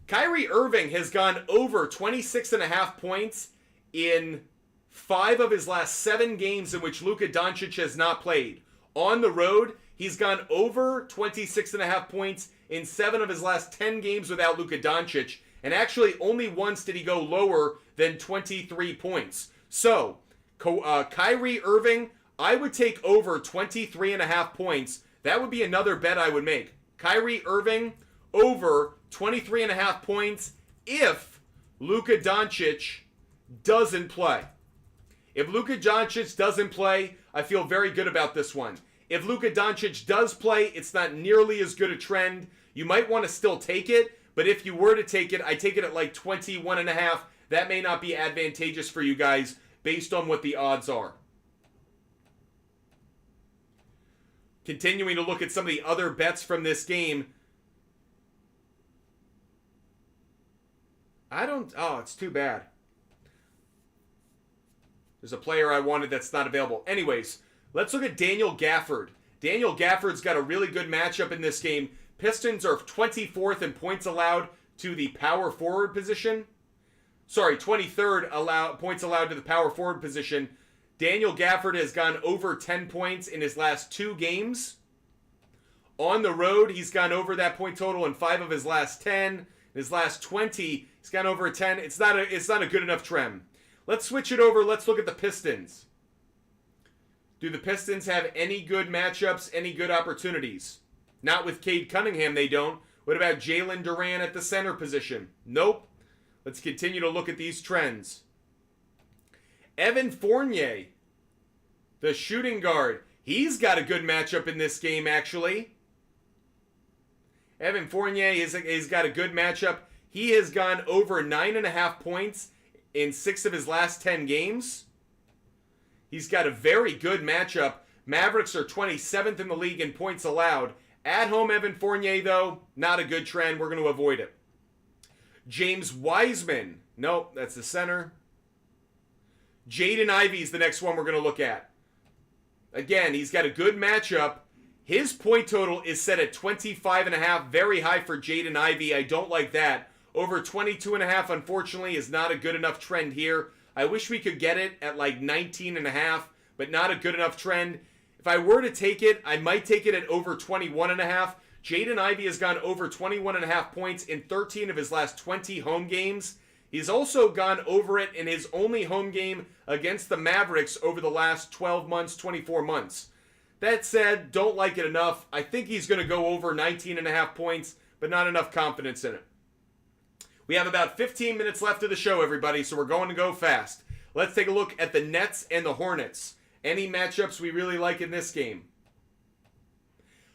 Kyrie Irving has gone over 26.5 points in 5 of his last 7 games in which Luka Doncic has not played. On the road, he's gone over 26.5 points in 7 of his last 10 games without Luka Doncic. And actually, only once did he go lower than 23 points. So, Kyrie Irving, I would take over 23.5 points. That would be another bet I would make. Kyrie Irving over 23.5 points if Luka Doncic doesn't play. If Luka Doncic doesn't play, I feel very good about this one. If Luka Doncic does play, it's not nearly as good a trend. You might want to still take it, but if you were to take it, I take it at like 21.5. That may not be advantageous for you guys based on what the odds are. Continuing to look at some of the other bets from this game. It's too bad. There's a player I wanted that's not available. Anyways, let's look at Daniel Gafford. Daniel Gafford's got a really good matchup in this game. Pistons are 24th in points allowed to the power forward position. 23rd points allowed to the power forward position. Daniel Gafford has gone over 10 points in his last 2 games. On the road, he's gone over that point total in 5 of his last 10. In his last 20, he's gone over a 10. It's not a good enough trend. Let's switch it over. Let's look at the Pistons. Do the Pistons have any good matchups, any good opportunities? Not with Cade Cunningham, they don't. What about Jalen Duran at the center position? Nope. Let's continue to look at these trends. Evan Fournier, the shooting guard. He's got a good matchup in this game, actually. Evan Fournier has got a good matchup. He has gone over 9.5 points in 6 of his last 10 games. He's got a very good matchup. Mavericks are 27th in the league in points allowed. At home, Evan Fournier, though, not a good trend. We're going to avoid it. James Wiseman. Nope, that's the center. Jaden Ivey is the next one we're going to look at. Again, he's got a good matchup. His point total is set at 25.5. Very high for Jaden Ivey. I don't like that. Over 22.5, unfortunately, is not a good enough trend here. I wish we could get it at like 19.5, but not a good enough trend. If I were to take it, I might take it at over 21.5. Jaden Ivey has gone over 21.5 points in 13 of his last 20 home games. He's also gone over it in his only home game against the Mavericks over the last 12 months, 24 months. That said, don't like it enough. I think he's going to go over 19.5 points, but not enough confidence in it. We have about 15 minutes left of the show, everybody, so we're going to go fast. Let's take a look at the Nets and the Hornets. Any matchups we really like in this game?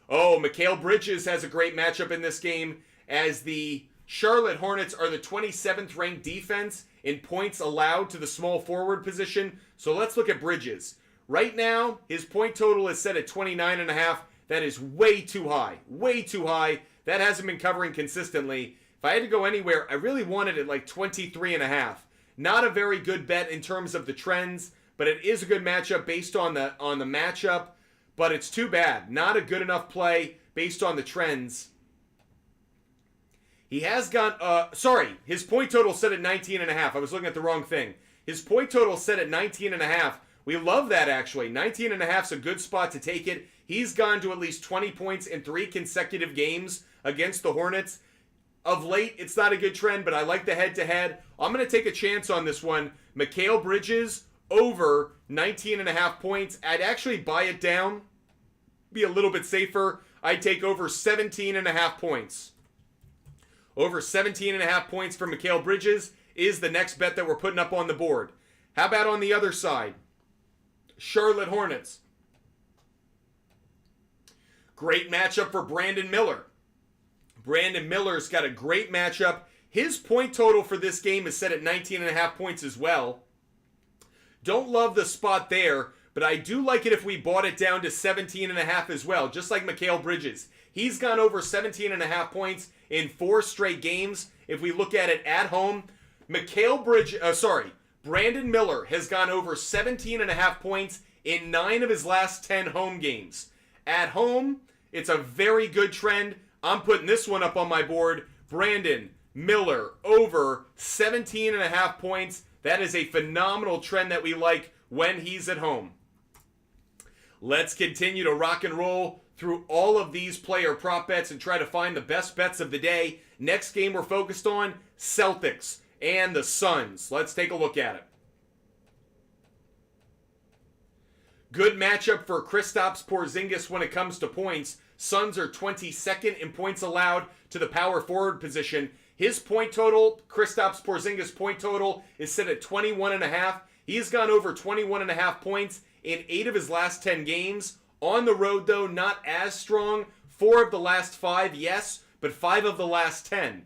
Oh, Mikal Bridges has a great matchup in this game, as the Charlotte Hornets are the 27th ranked defense in points allowed to the small forward position. So let's look at Bridges. Right now, his point total is set at 29.5. That is way too high. Way too high. That hasn't been covering consistently. If I had to go anywhere, I really wanted it like 23.5. Not a very good bet in terms of the trends, but it is a good matchup based on the matchup. But it's too bad. Not a good enough play based on the trends. He has gone, his point total set at 19.5. I was looking at the wrong thing. His point total set at 19.5. We love that, actually. 19.5 is a good spot to take it. He's gone to at least 20 points in 3 consecutive games against the Hornets. Of late, it's not a good trend, but I like the head-to-head. I'm going to take a chance on this one. Mikal Bridges over 19.5 points. I'd actually buy it down. Be a little bit safer. I'd take over 17.5 points. Over 17.5 points for Mikal Bridges is the next bet that we're putting up on the board. How about on the other side? Charlotte Hornets. Great matchup for Brandon Miller. Brandon Miller's got a great matchup. His point total for this game is set at 19.5 points as well. Don't love the spot there, but I do like it if we bought it down to 17.5 as well, just like Mikal Bridges. He's gone over 17.5 points in 4 straight games. If we look at it at home, Brandon Miller has gone over 17.5 points in 9 of his last 10 home games. At home, it's a very good trend. I'm putting this one up on my board. Brandon Miller over 17.5 points. That is a phenomenal trend that we like when he's at home. Let's continue to rock and roll through all of these player prop bets and try to find the best bets of the day. Next game we're focused on, Celtics and the Suns. Let's take a look at it. Good matchup for Kristaps Porzingis when it comes to points. Suns are 22nd in points allowed to the power forward position. His point total, Kristaps Porzingis' point total, is set at 21.5. He's gone over 21.5 points in 8 of his last 10 games. On the road, though, not as strong. 4 of the last 5, yes, but 5 of the last 10.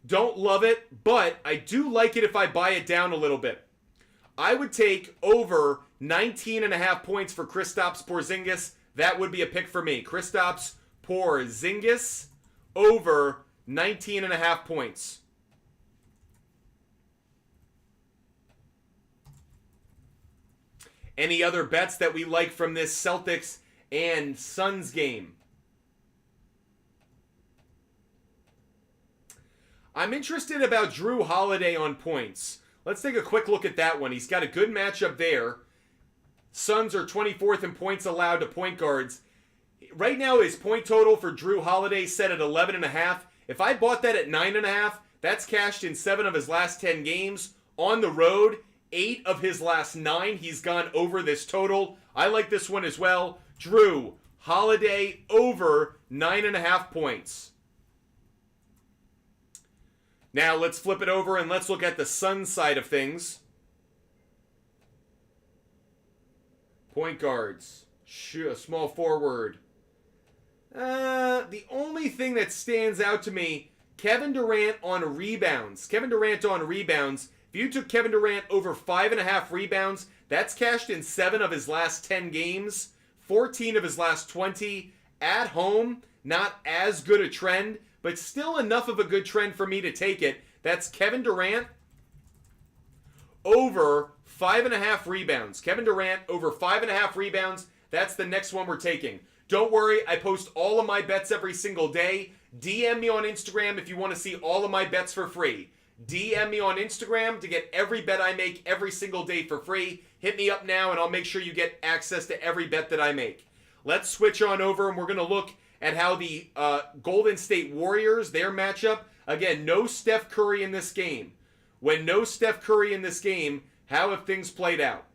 Don't love it, but I do like it if I buy it down a little bit. I would take over 19.5 points for Kristaps Porzingis. That would be a pick for me. Kristaps Porzingis over 19.5 points. Any other bets that we like from this Celtics and Suns game? I'm interested about Drew Holiday on points. Let's take a quick look at that one. He's got a good matchup there. Suns are 24th in points allowed to point guards. Right now, his point total for Drew Holiday set at 11.5. If I bought that at 9.5, that's cashed in 7 of his last 10 games. On the road, 8 of his last 9, he's gone over this total. I like this one as well. Drew Holiday over 9.5 points. Now let's flip it over and let's look at the Suns side of things. Point guards. Small forward. The only thing that stands out to me, Kevin Durant on rebounds. Kevin Durant on rebounds. If you took Kevin Durant over 5.5 rebounds, that's cashed in 7 of his last 10 games. 14 of his last 20. At home, not as good a trend, but still enough of a good trend for me to take it. That's Kevin Durant over 5.5 rebounds. Kevin Durant over 5.5 rebounds. That's the next one we're taking. Don't worry, I post all of my bets every single day. DM me on Instagram if you want to see all of my bets for free. DM me on Instagram to get every bet I make every single day for free. Hit me up now and I'll make sure you get access to every bet that I make. Let's switch on over and we're going to look at how the Golden State Warriors, their matchup. Again, no Steph Curry in this game. When no Steph Curry in this game, how have things played out?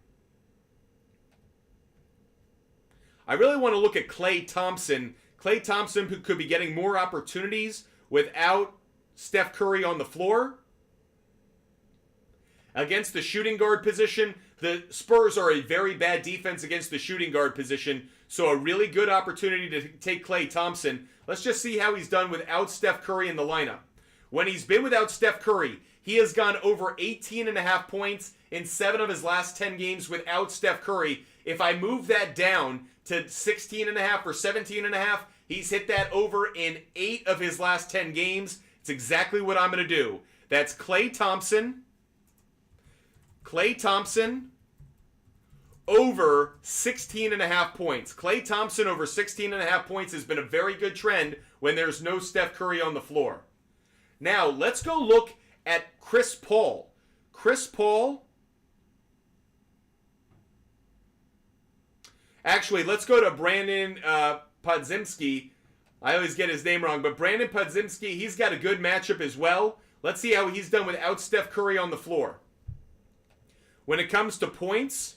I really want to look at Klay Thompson. Klay Thompson, who could be getting more opportunities without Steph Curry on the floor. Against the shooting guard position, the Spurs are a very bad defense against the shooting guard position, so a really good opportunity to take Klay Thompson. Let's just see how he's done without Steph Curry in the lineup. When he's been without Steph Curry, he has gone over 18.5 points in 7 of his last 10 games without Steph Curry. If I move that down to 16.5 or 17.5, he's hit that over in 8 of his last 10 games. It's exactly what I'm going to do. That's Klay Thompson. Klay Thompson over 16.5 points. Klay Thompson over 16.5 points has been a very good trend when there's no Steph Curry on the floor. Now, let's go look at Chris Paul. Chris Paul. Actually, let's go to Brandon Podziemski. I always get his name wrong, but Brandon Podziemski, he's got a good matchup as well. Let's see how he's done without Steph Curry on the floor. When it comes to points,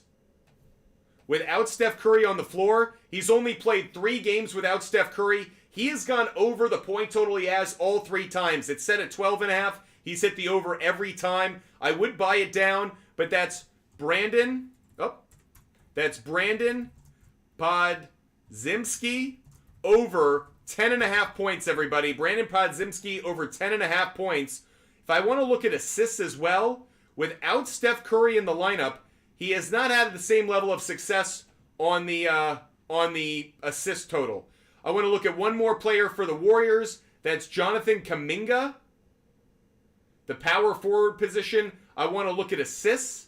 without Steph Curry on the floor, he's only played 3 games without Steph Curry. He has gone over the point total he has all 3 times. It's set at 12.5. He's hit the over every time. I would buy it down, but that's Brandon. Oh, that's Brandon Podziemski over 10.5 points, everybody. Brandon Podziemski over 10.5 points. If I want to look at assists as well, without Steph Curry in the lineup, he has not had the same level of success on the assist total. I want to look at one more player for the Warriors. That's Jonathan Kuminga, the power forward position. I want to look at assists.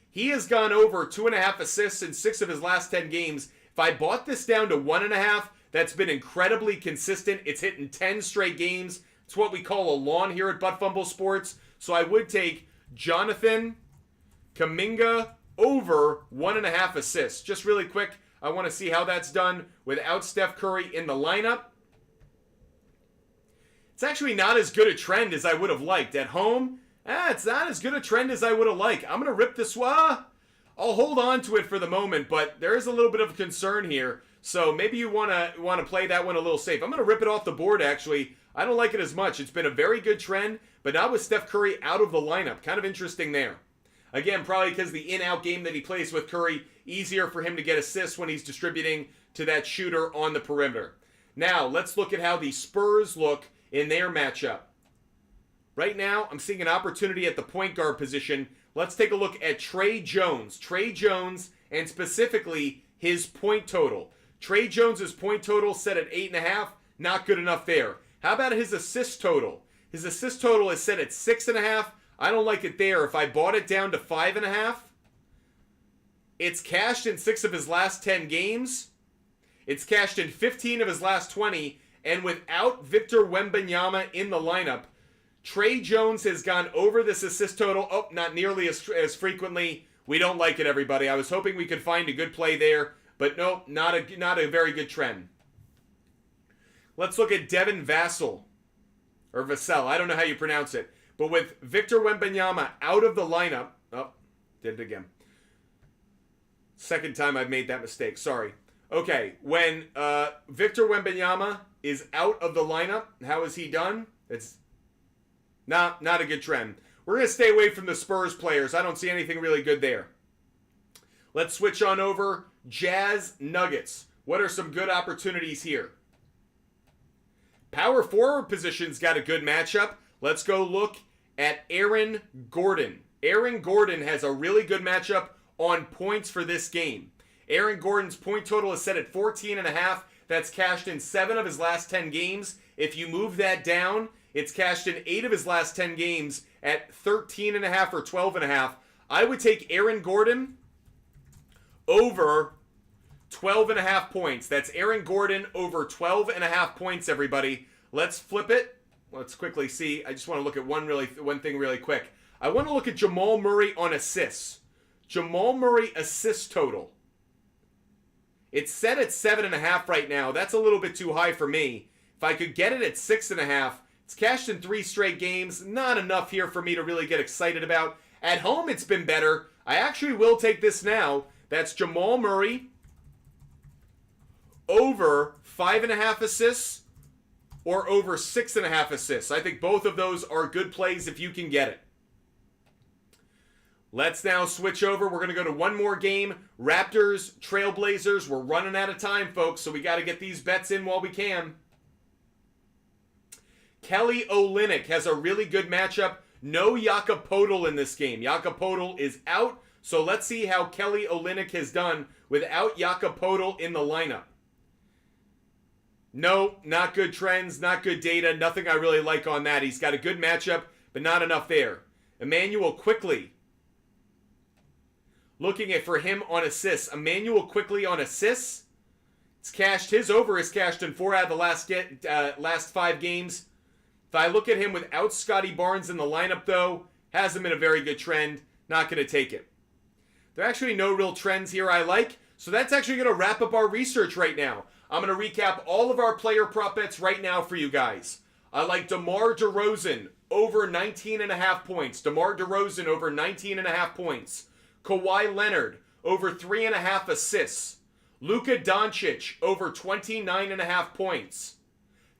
He has gone over 2.5 assists in 6 of his last 10 games. If I bought this down to 1.5, that's been incredibly consistent. It's hit in 10 straight games. It's what we call a lawn here at Butt Fumble Sports. So I would take Jonathan Kuminga over 1.5 assists. Just really quick, I want to see how that's done without Steph Curry in the lineup. It's actually not as good a trend as I would have liked. At home, it's not as good a trend as I would have liked. I'm going to rip this one. I'll hold on to it for the moment, but there is a little bit of a concern here. So maybe you want to play that one a little safe. I'm going to rip it off the board, actually. I don't like it as much. It's been a very good trend, but not with Steph Curry out of the lineup. Kind of interesting there. Again, probably because the in-out game that he plays with Curry, easier for him to get assists when he's distributing to that shooter on the perimeter. Now, let's look at how the Spurs look in their matchup. Right now, I'm seeing an opportunity at the point guard position. Let's take a look at Tre Jones. Tre Jones, and specifically his point total. Tre Jones' point total set at 8.5. Not good enough there. How about his assist total? His assist total is set at 6.5. I don't like it there. If I bought it down to 5.5, it's cashed in 6 of his last 10 games. It's cashed in 15 of his last 20. And without Victor Wembanyama in the lineup, Tre Jones has gone over this assist total. Oh, not nearly as frequently. We don't like it, everybody. I was hoping we could find a good play there. But no, not a very good trend. Let's look at Devin Vassell. Or Vassell. I don't know how you pronounce it. But with Victor Wembanyama out of the lineup. Oh, did it again. Second time I've made that mistake. Sorry. Okay, when Victor Wembanyama is out of the lineup, how has he done? It's not a good trend. We're going to stay away from the Spurs players. I don't see anything really good there. Let's switch on over. Jazz Nuggets. What are some good opportunities here? Power forward position's got a good matchup. Let's go look at Aaron Gordon. Aaron Gordon has a really good matchup on points for this game. Aaron Gordon's point total is set at 14.5. That's cashed in 7 of his last 10 games. If you move that down, it's cashed in 8 of his last 10 games at 13.5 or 12.5. I would take Aaron Gordon over 12.5 points. That's Aaron Gordon over 12.5 points, everybody. Let's flip it. Let's quickly see. I just want to look at one thing really quick. I want to look at Jamal Murray on assists. Jamal Murray assist total. It's set at 7.5 right now. That's a little bit too high for me. If I could get it at 6.5, it's cashed in 3 straight games. Not enough here for me to really get excited about. At home, it's been better. I actually will take this now. That's Jamal Murray over 5.5 assists or over 6.5 assists. I think both of those are good plays if you can get it. Let's now switch over. We're going to go to one more game. Raptors, Trailblazers. We're running out of time, folks, so we got to get these bets in while we can. Kelly Olynyk has a really good matchup. No Jakob Poeltl in this game. Jakob Poeltl is out, so let's see how Kelly Olynyk has done without Jakob Poeltl in the lineup. No, not good trends, not good data, nothing I really like on that. He's got a good matchup, but not enough there. Emmanuel Quickley. Looking at for him on assists. Emmanuel Quickley on assists. It's cashed. His over is cashed in 4 out of the last 5 games. If I look at him without Scotty Barnes in the lineup, though, hasn't been a very good trend. Not going to take it. There are actually no real trends here I like, so that's actually going to wrap up our research right now. I'm going to recap all of our player prop bets right now for you guys. I like DeMar DeRozan over 19.5 points. DeMar DeRozan over 19.5 points. Kawhi Leonard over 3.5 assists. Luka Doncic over 29.5 points.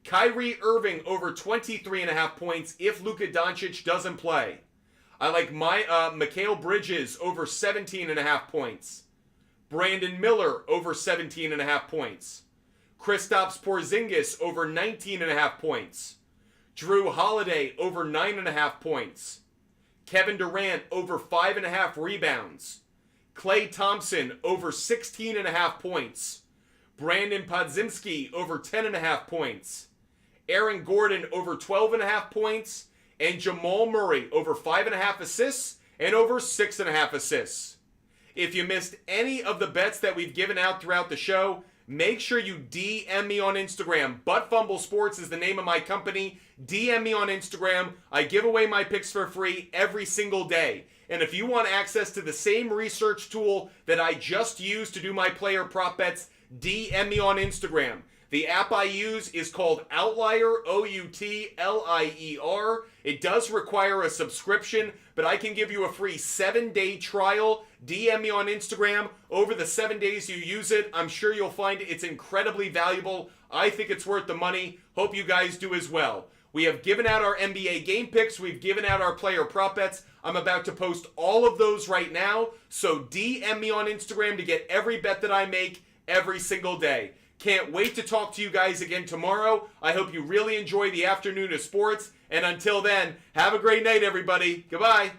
Kyrie Irving over 23.5 points if Luka Doncic doesn't play. I like Mikal Bridges over 17.5 points. Brandon Miller over 17.5 points. Kristaps Porzingis over 19.5 points. Drew Holiday over 9.5 points. Kevin Durant over 5.5 rebounds. Klay Thompson over 16.5 points. Brandon Podziemski over 10.5 points. Aaron Gordon over 12.5 points. And Jamal Murray over 5.5 assists and over 6.5 assists. If you missed any of the bets that we've given out throughout the show, make sure you DM me on Instagram. Butt Fumble Sports is the name of my company. DM me on Instagram. I give away my picks for free every single day. And if you want access to the same research tool that I just used to do my player prop bets, DM me on Instagram. The app I use is called Outlier, Outlier. It does require a subscription, but I can give you a free 7-day trial. DM me on Instagram. Over the 7 days you use it, I'm sure you'll find it's incredibly valuable. I think it's worth the money. Hope you guys do as well. We have given out our NBA game picks. We've given out our player prop bets. I'm about to post all of those right now. So DM me on Instagram to get every bet that I make every single day. Can't wait to talk to you guys again tomorrow. I hope you really enjoy the afternoon of sports. And until then, have a great night, everybody. Goodbye.